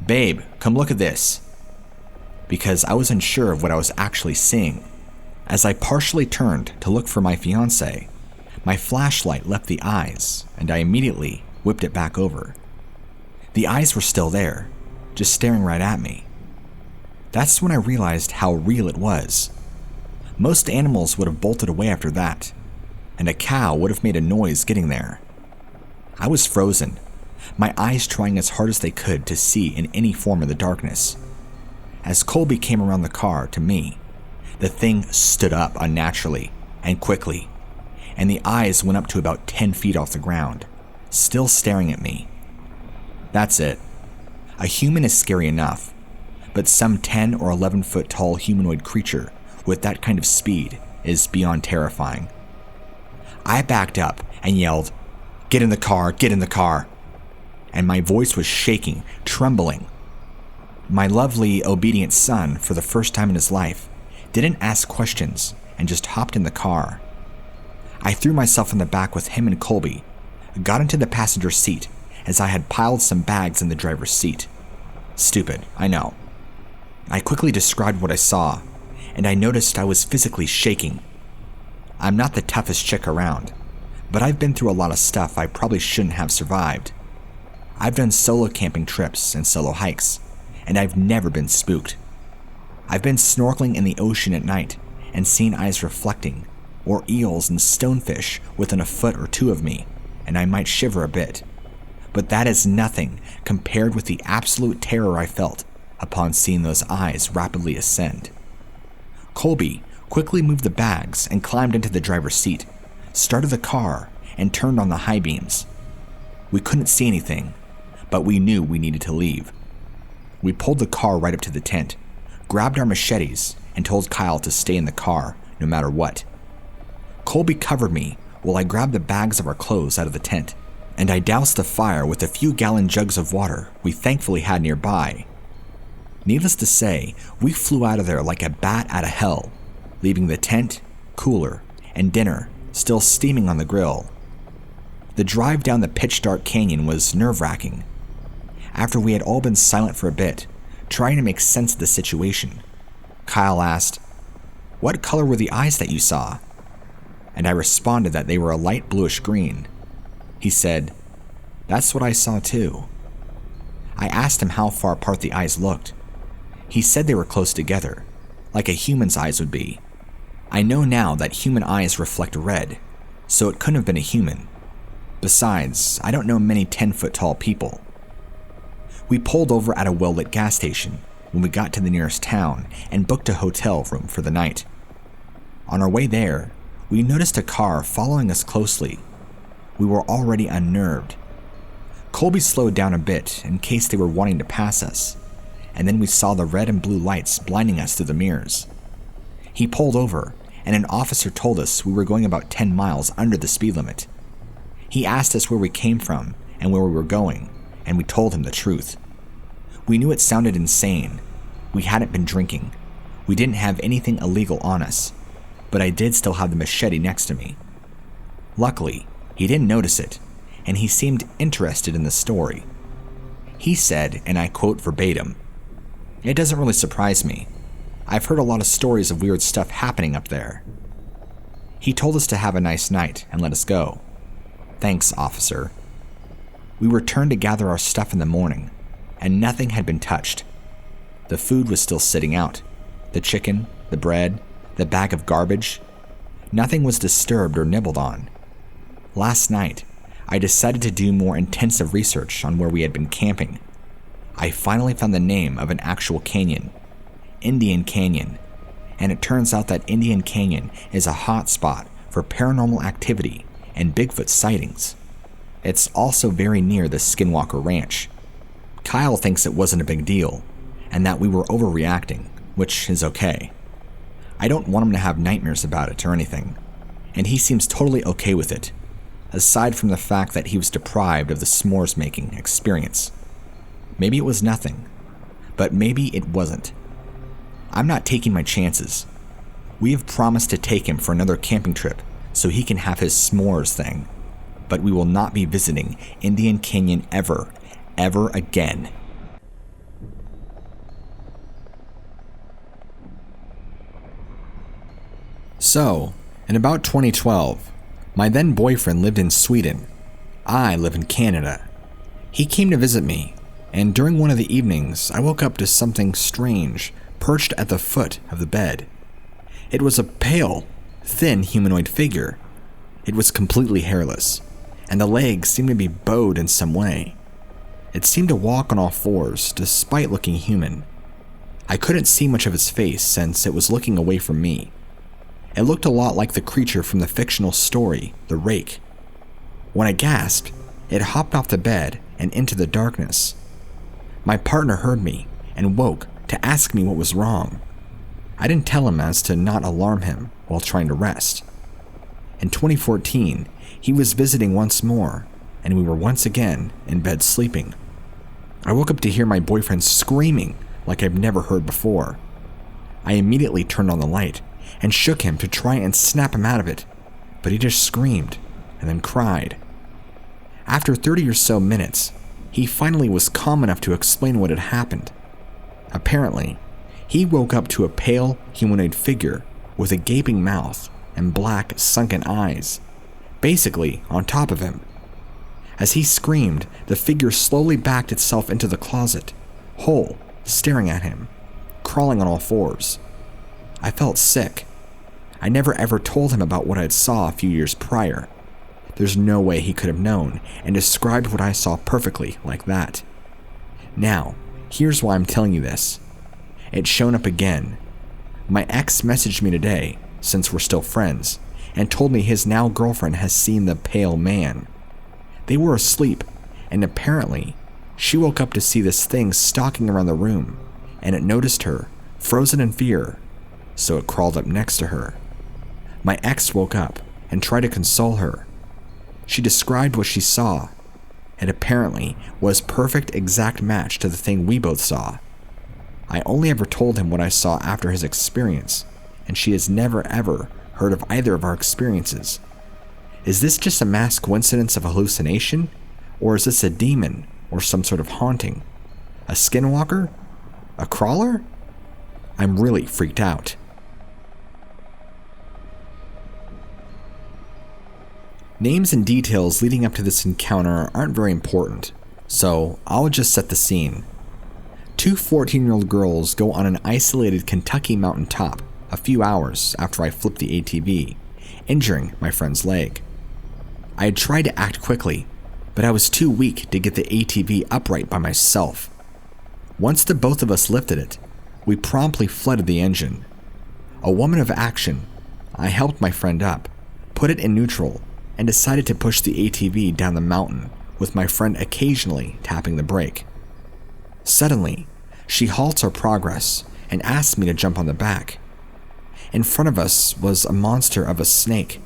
Speaker 1: "Babe, come look at this," because I was unsure of what I was actually seeing. As I partially turned to look for my fiancée, my flashlight left the eyes, and I immediately whipped it back over. The eyes were still there, just staring right at me. That's when I realized how real it was. Most animals would have bolted away after that, and a cow would have made a noise getting there. I was frozen, my eyes trying as hard as they could to see in any form of the darkness. As Colby came around the car to me, the thing stood up unnaturally and quickly, and the eyes went up to about 10 feet off the ground, still staring at me. That's it. A human is scary enough, but some 10 or 11 foot tall humanoid creature with that kind of speed is beyond terrifying. I backed up and yelled, "Get in the car, get in the car," and my voice was shaking, trembling. My lovely, obedient son, for the first time in his life, didn't ask questions and just hopped in the car. I threw myself in the back with him and Colby, got into the passenger seat as I had piled some bags in the driver's seat. Stupid, I know. I quickly described what I saw, and I noticed I was physically shaking. I'm not the toughest chick around, but I've been through a lot of stuff I probably shouldn't have survived. I've done solo camping trips and solo hikes, and I've never been spooked. I've been snorkeling in the ocean at night and seen eyes reflecting, or eels and stonefish within a foot or two of me, and I might shiver a bit. But that is nothing compared with the absolute terror I felt upon seeing those eyes rapidly ascend. Colby quickly moved the bags and climbed into the driver's seat, started the car, and turned on the high beams. We couldn't see anything, but we knew we needed to leave. We pulled the car right up to the tent, grabbed our machetes, and told Kyle to stay in the car no matter what. Colby covered me while I grabbed the bags of our clothes out of the tent, and I doused the fire with a few gallon jugs of water we thankfully had nearby. Needless to say, we flew out of there like a bat out of hell, leaving the tent, cooler, and dinner still steaming on the grill. The drive down the pitch-dark canyon was nerve-wracking. After we had all been silent for a bit, trying to make sense of the situation, Kyle asked, "What color were the eyes that you saw?" And I responded that they were a light bluish green. He said, "That's what I saw too." I asked him how far apart the eyes looked. He said they were close together, like a human's eyes would be. I know now that human eyes reflect red, so it couldn't have been a human. Besides, I don't know many 10-foot tall people. We pulled over at a well-lit gas station when we got to the nearest town and booked a hotel room for the night. On our way there, we noticed a car following us closely. We were already unnerved. Colby slowed down a bit in case they were wanting to pass us, and then we saw the red and blue lights blinding us through the mirrors. He pulled over, and an officer told us we were going about 10 miles under the speed limit. He asked us where we came from and where we were going, and we told him the truth. We knew it sounded insane. We hadn't been drinking. We didn't have anything illegal on us, but I did still have the machete next to me. Luckily, he didn't notice it, and he seemed interested in the story. He said, and I quote verbatim, "It doesn't really surprise me. I've heard a lot of stories of weird stuff happening up there." He told us to have a nice night and let us go. Thanks, officer. We returned to gather our stuff in the morning, and nothing had been touched. The food was still sitting out. The chicken, the bread, the bag of garbage. Nothing was disturbed or nibbled on. Last night, I decided to do more intensive research on where we had been camping. I finally found the name of an actual canyon, Indian Canyon, and it turns out that Indian Canyon is a hot spot for paranormal activity and Bigfoot sightings. It's also very near the Skinwalker Ranch. Kyle thinks it wasn't a big deal, and that we were overreacting, which is okay. I don't want him to have nightmares about it or anything, and he seems totally okay with it, aside from the fact that he was deprived of the s'mores making experience. Maybe it was nothing, but maybe it wasn't. I'm not taking my chances. We have promised to take him for another camping trip so he can have his s'mores thing, but we will not be visiting Indian Canyon ever again. So, in about 2012, my then boyfriend lived in Sweden. I live in Canada. He came to visit me, and during one of the evenings, I woke up to something strange perched at the foot of the bed. It was a pale, thin humanoid figure. It was completely hairless, and the legs seemed to be bowed in some way. It seemed to walk on all fours, despite looking human. I couldn't see much of its face since it was looking away from me. It looked a lot like the creature from the fictional story, The Rake. When I gasped, it hopped off the bed and into the darkness. My partner heard me and woke to ask me what was wrong. I didn't tell him as to not alarm him while trying to rest. In 2014, he was visiting once more, and we were once again in bed sleeping. I woke up to hear my boyfriend screaming like I've never heard before. I immediately turned on the light and shook him to try and snap him out of it, but he just screamed and then cried. After 30 or so minutes, he finally was calm enough to explain what had happened. Apparently, he woke up to a pale humanoid figure with a gaping mouth and black, sunken eyes basically on top of him. As he screamed, the figure slowly backed itself into the closet, whole, staring at him, crawling on all fours. I felt sick. I never ever told him about what I saw a few years prior. There's no way he could have known and described what I saw perfectly like that. Now, here's why I'm telling you this. It's shown up again. My ex messaged me today, since we're still friends, and told me his now girlfriend has seen the pale man. They were asleep, and apparently, she woke up to see this thing stalking around the room, and it noticed her, frozen in fear, so it crawled up next to her. My ex woke up and tried to console her. She described what she saw. It apparently was perfect exact match to the thing we both saw. I only ever told him what I saw after his experience, and she has never ever heard of either of our experiences. Is this just a mass coincidence of a hallucination? Or is this a demon or some sort of haunting? A skinwalker? A crawler? I'm really freaked out. Names and details leading up to this encounter aren't very important, so I'll just set the scene. Two 14-year-old girls go on an isolated Kentucky mountaintop a few hours after I flipped the ATV, injuring my friend's leg. I had tried to act quickly, but I was too weak to get the ATV upright by myself. Once the both of us lifted it, we promptly flooded the engine. A woman of action, I helped my friend up, put it in neutral, and decided to push the ATV down the mountain, with my friend occasionally tapping the brake. Suddenly, she halts our progress and asks me to jump on the back. In front of us was a monster of a snake.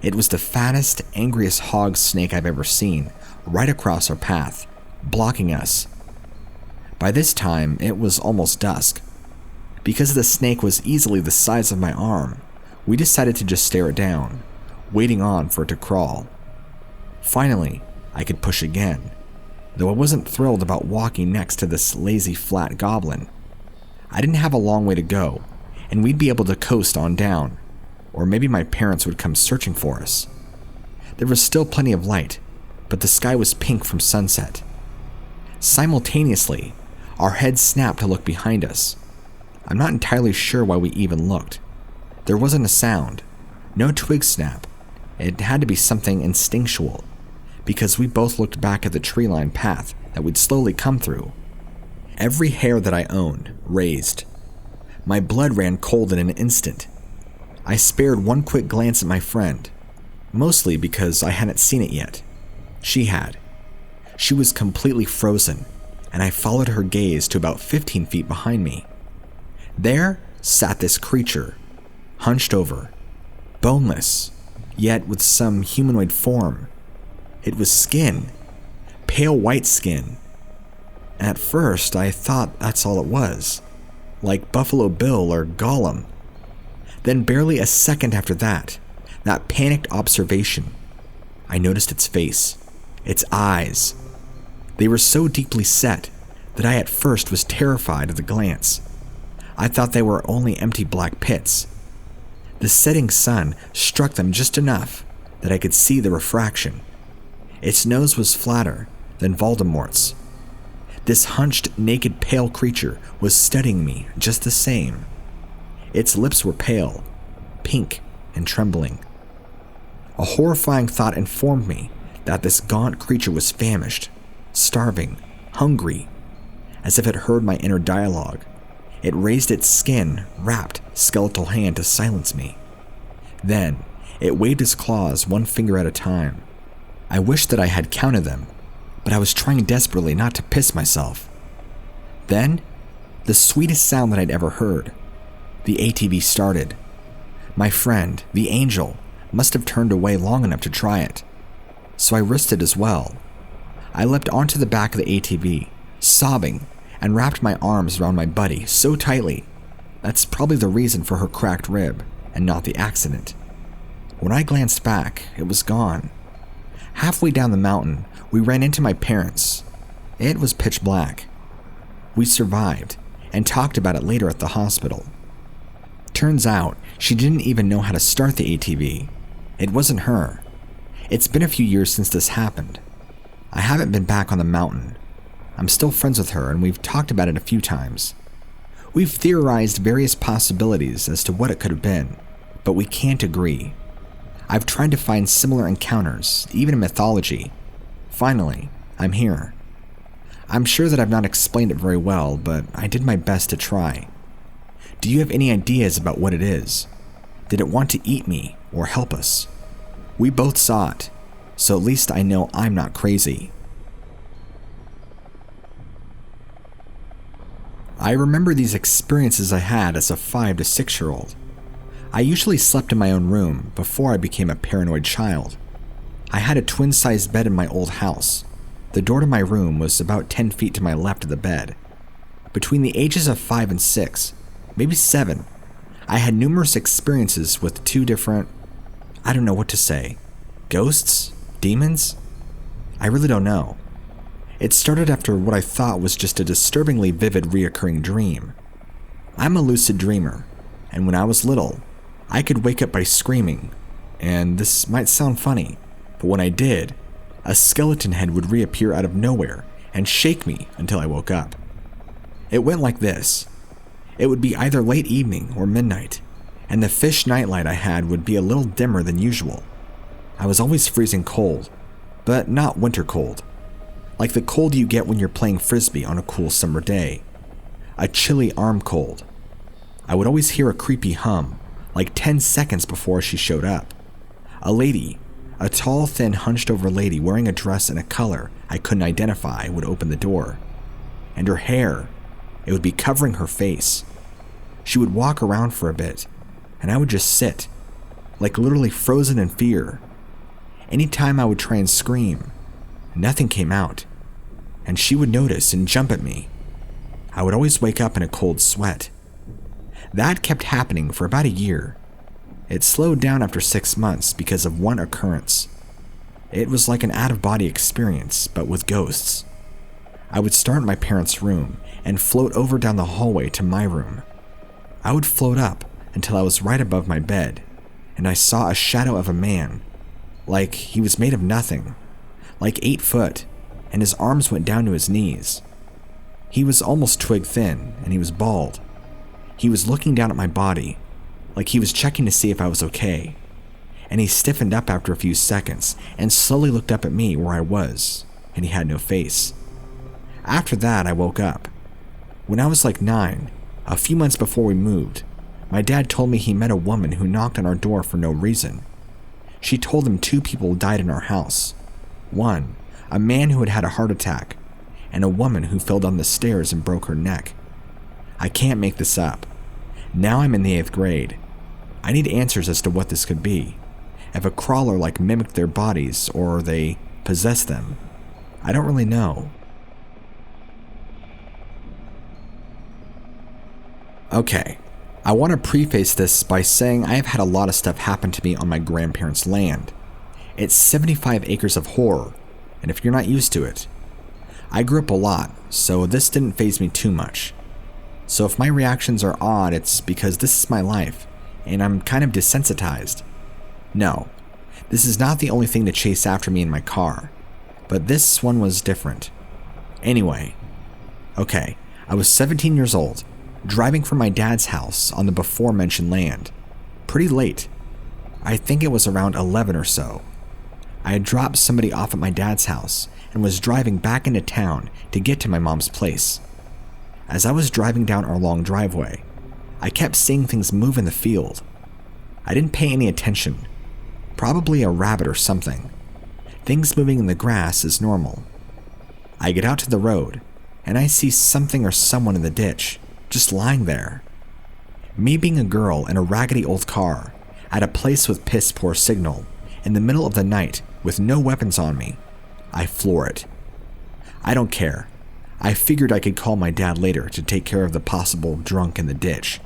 Speaker 1: It was the fattest, angriest hog snake I've ever seen, right across our path, blocking us. By this time, it was almost dusk. Because the snake was easily the size of my arm, we decided to just stare it down, waiting on for it to crawl. Finally, I could push again, though I wasn't thrilled about walking next to this lazy flat goblin. I didn't have a long way to go, and we'd be able to coast on down, or maybe my parents would come searching for us. There was still plenty of light, but the sky was pink from sunset. Simultaneously, our heads snapped to look behind us. I'm not entirely sure why we even looked. There wasn't a sound, no twig snap. It had to be something instinctual, because we both looked back at the tree-lined path that we'd slowly come through. Every hair that I owned raised. My blood ran cold in an instant. I spared one quick glance at my friend, mostly because I hadn't seen it yet. She had. She was completely frozen, and I followed her gaze to about 15 feet behind me. There sat this creature, hunched over, boneless, yet with some humanoid form. It was skin, pale white skin. At first, I thought that's all it was, like Buffalo Bill or Gollum. Then barely a second after that panicked observation, I noticed its face, its eyes. They were so deeply set that I at first was terrified of the glance. I thought they were only empty black pits. The setting sun struck them just enough that I could see the refraction. Its nose was flatter than Voldemort's. This hunched, naked, pale creature was studying me just the same. Its lips were pale, pink, and trembling. A horrifying thought informed me that this gaunt creature was famished, starving, hungry. As if it heard my inner dialogue, it raised its skin-wrapped, skeletal hand to silence me. Then, it waved its claws one finger at a time. I wished that I had counted them, but I was trying desperately not to piss myself. Then, the sweetest sound that I'd ever heard. The ATV started. My friend, the angel, must have turned away long enough to try it, so I risked it as well. I leapt onto the back of the ATV, sobbing, and wrapped my arms around my buddy so tightly. That's probably the reason for her cracked rib, and not the accident. When I glanced back, it was gone. Halfway down the mountain, we ran into my parents. It was pitch black. We survived, and talked about it later at the hospital. Turns out, she didn't even know how to start the ATV. It wasn't her. It's been a few years since this happened. I haven't been back on the mountain. I'm still friends with her and we've talked about it a few times. We've theorized various possibilities as to what it could have been, but we can't agree. I've tried to find similar encounters, even in mythology. Finally, I'm here. I'm sure that I've not explained it very well, but I did my best to try. Do you have any ideas about what it is? Did it want to eat me or help us? We both saw it, so at least I know I'm not crazy. I remember these experiences I had as a 5 to 6-year-old. I usually slept in my own room before I became a paranoid child. I had a twin-sized bed in my old house. The door to my room was about 10 feet to my left of the bed. Between the ages of 5 and 6, maybe 7, I had numerous experiences with 2 different, I don't know what to say, ghosts? Demons? I really don't know. It started after what I thought was just a disturbingly vivid reoccurring dream. I'm a lucid dreamer, and when I was little, I could wake up by screaming, and this might sound funny, but when I did, a skeleton head would reappear out of nowhere and shake me until I woke up. It went like this. It would be either late evening or midnight, and the fish nightlight I had would be a little dimmer than usual. I was always freezing cold, but not winter cold. Like the cold you get when you're playing frisbee on a cool summer day. A chilly arm cold. I would always hear a creepy hum, like 10 seconds before she showed up. A lady, a tall, thin, hunched-over lady wearing a dress in a color I couldn't identify, would open the door. And her hair, it would be covering her face. She would walk around for a bit, and I would just sit, like literally frozen in fear. Anytime I would try and scream, nothing came out, and she would notice and jump at me. I would always wake up in a cold sweat. That kept happening for about a year. It slowed down after 6 months because of one occurrence. It was like an out-of-body experience, but with ghosts. I would start in my parents' room and float over down the hallway to my room. I would float up until I was right above my bed, and I saw a shadow of a man, like he was made of nothing, like 8 foot, and his arms went down to his knees. He was almost twig thin, and he was bald. He was looking down at my body, like he was checking to see if I was okay, and he stiffened up after a few seconds and slowly looked up at me where I was, and he had no face. After that, I woke up. When I was like 9, a few months before we moved, my dad told me he met a woman who knocked on our door for no reason. She told him 2 people died in our house. One, a man who had had a heart attack, and a woman who fell down the stairs and broke her neck. I can't make this up. Now I'm in the 8th grade. I need answers as to what this could be. If a crawler like mimicked their bodies or they possessed them. I don't really know. Okay, I want to preface this by saying I have had a lot of stuff happen to me on my grandparents' land. It's 75 acres of horror, and if you're not used to it, I grew up a lot, so this didn't faze me too much. So if my reactions are odd, it's because this is my life, and I'm kind of desensitized. No, this is not the only thing to chase after me in my car, but this one was different. Anyway, okay, I was 17 years old, driving from my dad's house on the before-mentioned land. Pretty late. I think it was around 11 or so. I had dropped somebody off at my dad's house and was driving back into town to get to my mom's place. As I was driving down our long driveway, I kept seeing things move in the field. I didn't pay any attention. Probably a rabbit or something. Things moving in the grass is normal. I get out to the road, and I see something or someone in the ditch, just lying there. Me being a girl in a raggedy old car, at a place with piss poor signal, in the middle of the night with no weapons on me, I floor it. I don't care. I figured I could call my dad later to take care of the possible drunk in the ditch.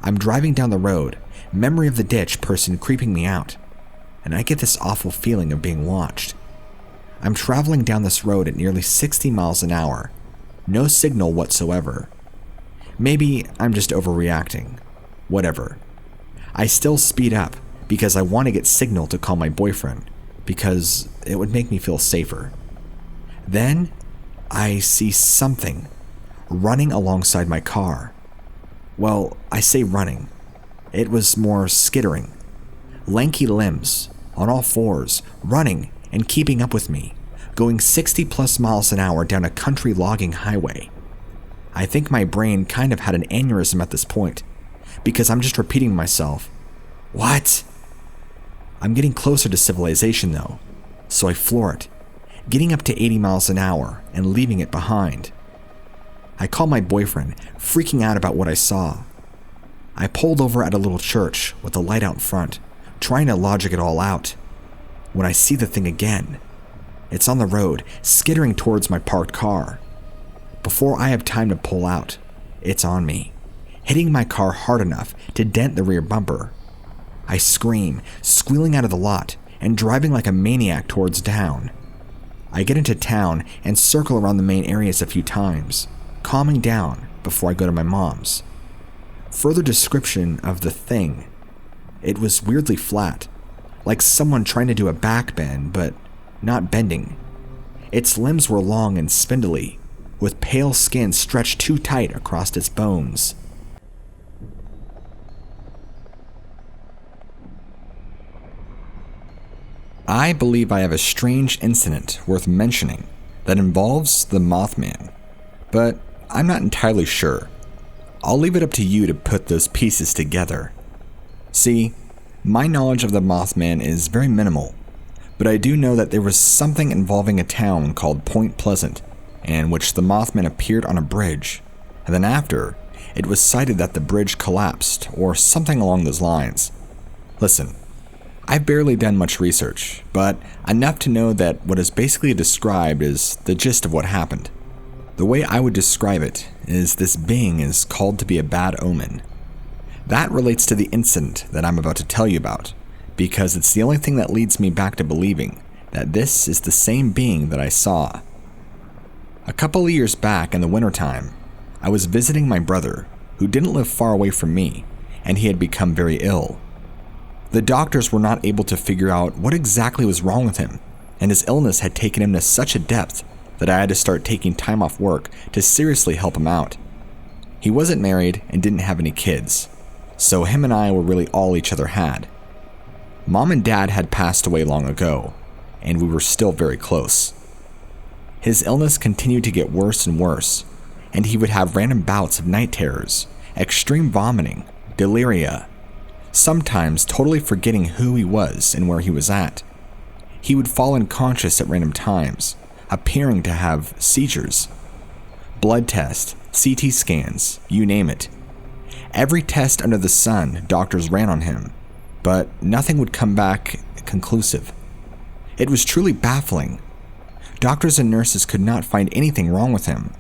Speaker 1: I'm driving down the road, memory of the ditch person creeping me out, and I get this awful feeling of being watched. I'm traveling down this road at nearly 60 miles an hour, no signal whatsoever. Maybe I'm just overreacting. Whatever. I still speed up because I want to get signal to call my boyfriend, because it would make me feel safer. Then I see something running alongside my car. Well, I say running. It was more skittering. Lanky limbs, on all fours, running and keeping up with me, going 60 plus miles an hour down a country logging highway. I think my brain kind of had an aneurysm at this point, because I'm just repeating myself. What? I'm getting closer to civilization though, so I floor it, getting up to 80 miles an hour and leaving it behind. I call my boyfriend, freaking out about what I saw. I pulled over at a little church with a light out front, trying to logic it all out, when I see the thing again. It's on the road, skittering towards my parked car. Before I have time to pull out, it's on me, hitting my car hard enough to dent the rear bumper. I scream, squealing out of the lot and driving like a maniac towards town. I get into town and circle around the main areas a few times, calming down before I go to my mom's. Further description of the thing. It was weirdly flat, like someone trying to do a back bend, but not bending. Its limbs were long and spindly, with pale skin stretched too tight across its bones. I believe I have a strange incident worth mentioning that involves the Mothman, but I'm not entirely sure. I'll leave it up to you to put those pieces together. See, my knowledge of the Mothman is very minimal, but I do know that there was something involving a town called Point Pleasant, in which the Mothman appeared on a bridge, and then after, it was cited that the bridge collapsed, or something along those lines. Listen, I've barely done much research, but enough to know that what is basically described is the gist of what happened. The way I would describe it is this being is called to be a bad omen. That relates to the incident that I'm about to tell you about, because it's the only thing that leads me back to believing that this is the same being that I saw. A couple of years back in the wintertime, I was visiting my brother, who didn't live far away from me, and he had become very ill. The doctors were not able to figure out what exactly was wrong with him, and his illness had taken him to such a depth that I had to start taking time off work to seriously help him out. He wasn't married and didn't have any kids, so him and I were really all each other had. Mom and Dad had passed away long ago, and we were still very close. His illness continued to get worse and worse, and he would have random bouts of night terrors, extreme vomiting, deliria, sometimes totally forgetting who he was and where he was at. He would fall unconscious at random times, appearing to have seizures. Blood tests, CT scans, you name it. Every test under the sun doctors ran on him, but nothing would come back conclusive. It was truly baffling. Doctors and nurses could not find anything wrong with him.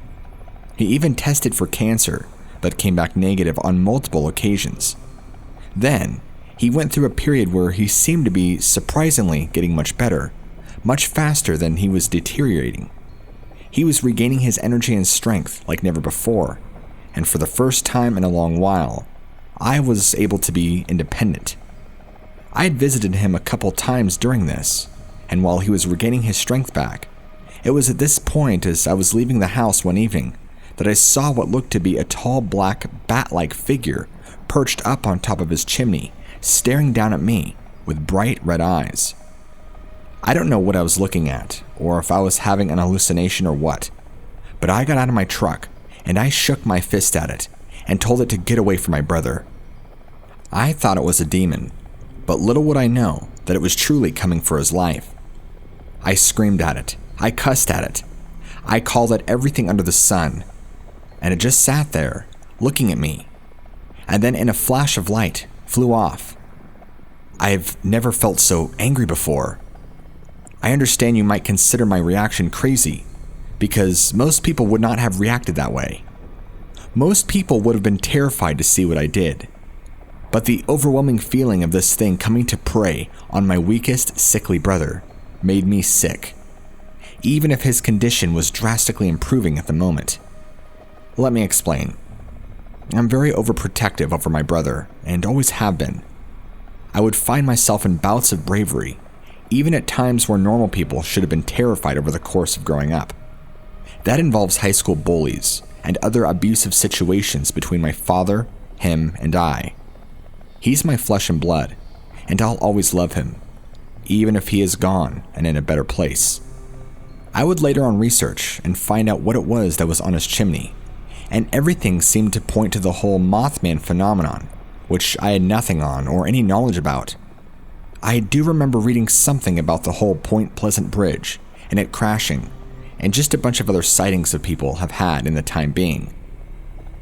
Speaker 1: He even tested for cancer, but came back negative on multiple occasions. Then, he went through a period where he seemed to be surprisingly getting much better, much faster than he was deteriorating. He was regaining his energy and strength like never before, and for the first time in a long while, I was able to be independent. I had visited him a couple times during this, and while he was regaining his strength back, it was at this point as I was leaving the house one evening that I saw what looked to be a tall black bat-like figure perched up on top of his chimney, staring down at me with bright red eyes. I don't know what I was looking at, or if I was having an hallucination or what, but I got out of my truck and I shook my fist at it and told it to get away from my brother. I thought it was a demon, but little would I know that it was truly coming for his life. I screamed at it, I cussed at it, I called it everything under the sun, and it just sat there, looking at me, and then in a flash of light, flew off. I've never felt so angry before. I understand you might consider my reaction crazy, because most people would not have reacted that way. Most people would have been terrified to see what I did. But the overwhelming feeling of this thing coming to prey on my weakest, sickly brother made me sick, even if his condition was drastically improving at the moment. Let me explain. I'm very overprotective over my brother, and always have been. I would find myself in bouts of bravery, even at times where normal people should have been terrified over the course of growing up. That involves high school bullies and other abusive situations between my father, him, and I. He's my flesh and blood, and I'll always love him, even if he is gone and in a better place. I would later on research and find out what it was that was on his chimney, and everything seemed to point to the whole Mothman phenomenon, which I had nothing on or any knowledge about. I do remember reading something about the whole Point Pleasant Bridge and it crashing, and just a bunch of other sightings of people have had in the time being.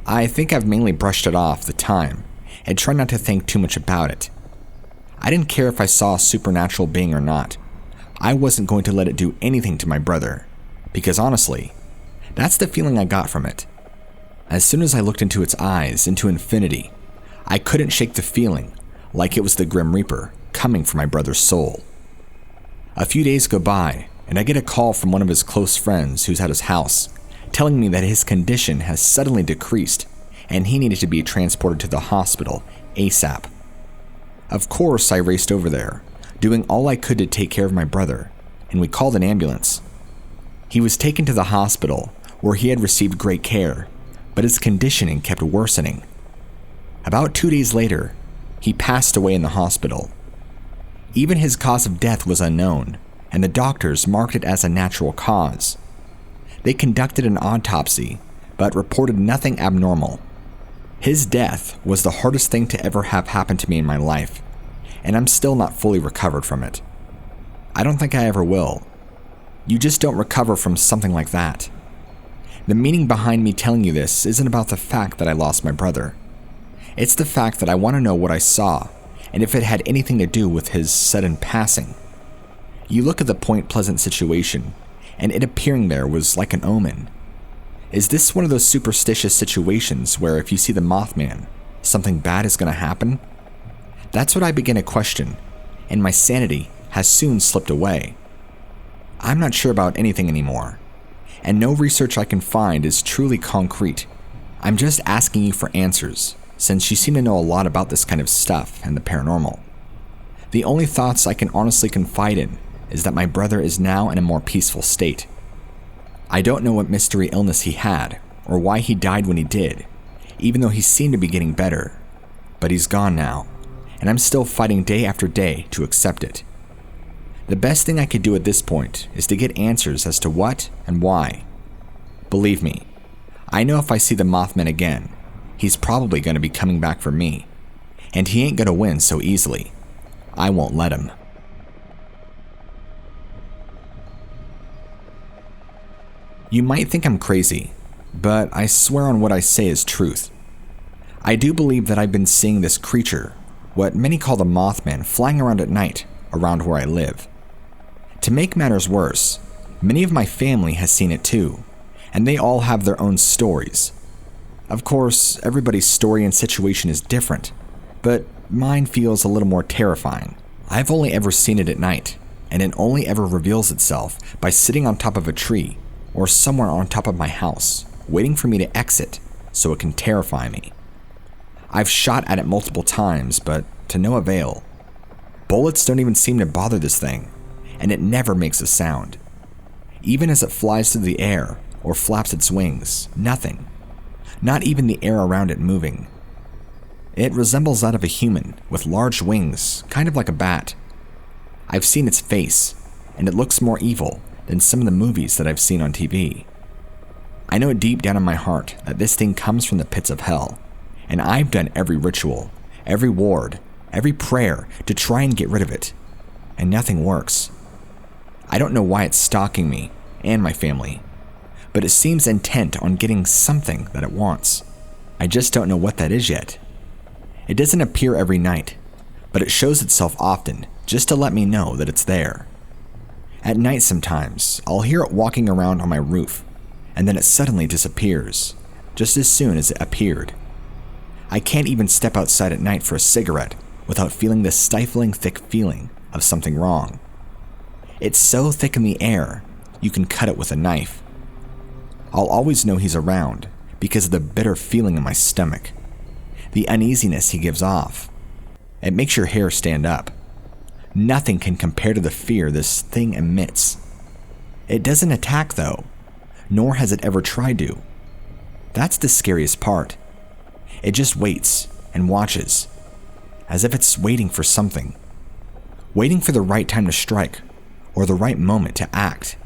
Speaker 1: I think I've mainly brushed it off the time and tried not to think too much about it. I didn't care if I saw a supernatural being or not. I wasn't going to let it do anything to my brother, because honestly, that's the feeling I got from it. As soon as I looked into its eyes, into infinity, I couldn't shake the feeling like it was the Grim Reaper coming for my brother's soul. A few days go by, and I get a call from one of his close friends who's at his house, telling me that his condition has suddenly decreased and he needed to be transported to the hospital ASAP. Of course, I raced over there, doing all I could to take care of my brother, and we called an ambulance. He was taken to the hospital, where he had received great care, but his conditioning kept worsening. About 2 days later, he passed away in the hospital. Even his cause of death was unknown, and the doctors marked it as a natural cause. They conducted an autopsy, but reported nothing abnormal. His death was the hardest thing to ever have happen to me in my life, and I'm still not fully recovered from it. I don't think I ever will. You just don't recover from something like that. The meaning behind me telling you this isn't about the fact that I lost my brother. It's the fact that I want to know what I saw, and if it had anything to do with his sudden passing. You look at the Point Pleasant situation, and it appearing there was like an omen. Is this one of those superstitious situations where if you see the Mothman, something bad is going to happen? That's what I begin to question, and my sanity has soon slipped away. I'm not sure about anything anymore, and no research I can find is truly concrete. I'm just asking you for answers, since you seem to know a lot about this kind of stuff and the paranormal. The only thoughts I can honestly confide in is that my brother is now in a more peaceful state. I don't know what mystery illness he had, or why he died when he did, even though he seemed to be getting better. But he's gone now, and I'm still fighting day after day to accept it. The best thing I could do at this point is to get answers as to what and why. Believe me, I know if I see the Mothman again, he's probably going to be coming back for me, and he ain't going to win so easily. I won't let him. You might think I'm crazy, but I swear on what I say is truth. I do believe that I've been seeing this creature, what many call the Mothman, flying around at night around where I live. To make matters worse, many of my family has seen it too, and they all have their own stories. Of course, everybody's story and situation is different, but mine feels a little more terrifying. I've only ever seen it at night, and it only ever reveals itself by sitting on top of a tree or somewhere on top of my house, waiting for me to exit so it can terrify me. I've shot at it multiple times, but to no avail. Bullets don't even seem to bother this thing, and it never makes a sound. Even as it flies through the air or flaps its wings, nothing. Not even the air around it moving. It resembles that of a human with large wings, kind of like a bat. I've seen its face, and it looks more evil than some of the movies that I've seen on TV. I know deep down in my heart that this thing comes from the pits of hell, and I've done every ritual, every ward, every prayer to try and get rid of it, and nothing works. I don't know why it's stalking me and my family, but it seems intent on getting something that it wants. I just don't know what that is yet. It doesn't appear every night, but it shows itself often just to let me know that it's there. At night sometimes, I'll hear it walking around on my roof, and then it suddenly disappears, just as soon as it appeared. I can't even step outside at night for a cigarette without feeling this stifling thick feeling of something wrong. It's so thick in the air, you can cut it with a knife. I'll always know he's around because of the bitter feeling in my stomach, the uneasiness he gives off. It makes your hair stand up. Nothing can compare to the fear this thing emits. It doesn't attack though, nor has it ever tried to. That's the scariest part. It just waits and watches, as if it's waiting for something. Waiting for the right time to strike, or the right moment to act.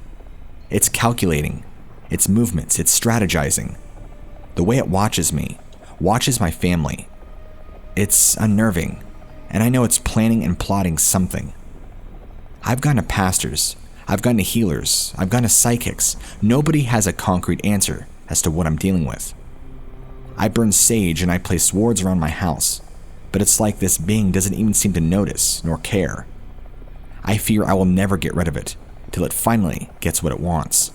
Speaker 1: It's calculating its movements, it's strategizing. The way it watches me, watches my family. It's unnerving, and I know it's planning and plotting something. I've gone to pastors, I've gone to healers, I've gone to psychics. Nobody has a concrete answer as to what I'm dealing with. I burn sage and I place wards around my house, but it's like this being doesn't even seem to notice nor care. I fear I will never get rid of it till it finally gets what it wants.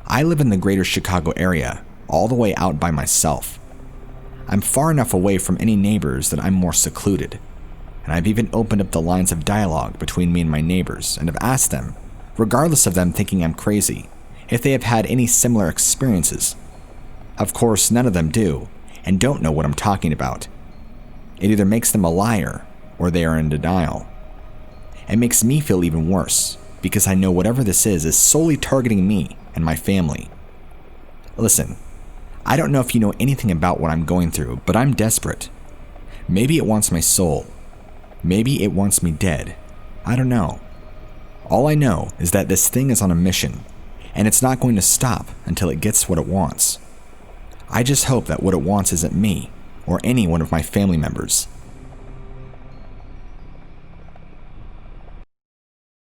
Speaker 1: I live in the greater Chicago area, all the way out by myself. I'm far enough away from any neighbors that I'm more secluded, and I've even opened up the lines of dialogue between me and my neighbors and have asked them, regardless of them thinking I'm crazy, if they have had any similar experiences. Of course, none of them do, and don't know what I'm talking about. It either makes them a liar, or they are in denial. It makes me feel even worse, because I know whatever this is solely targeting me and my family. Listen, I don't know if you know anything about what I'm going through, but I'm desperate. Maybe it wants my soul. Maybe it wants me dead. I don't know. All I know is that this thing is on a mission, and it's not going to stop until it gets what it wants. I just hope that what it wants isn't me, or any one of my family members.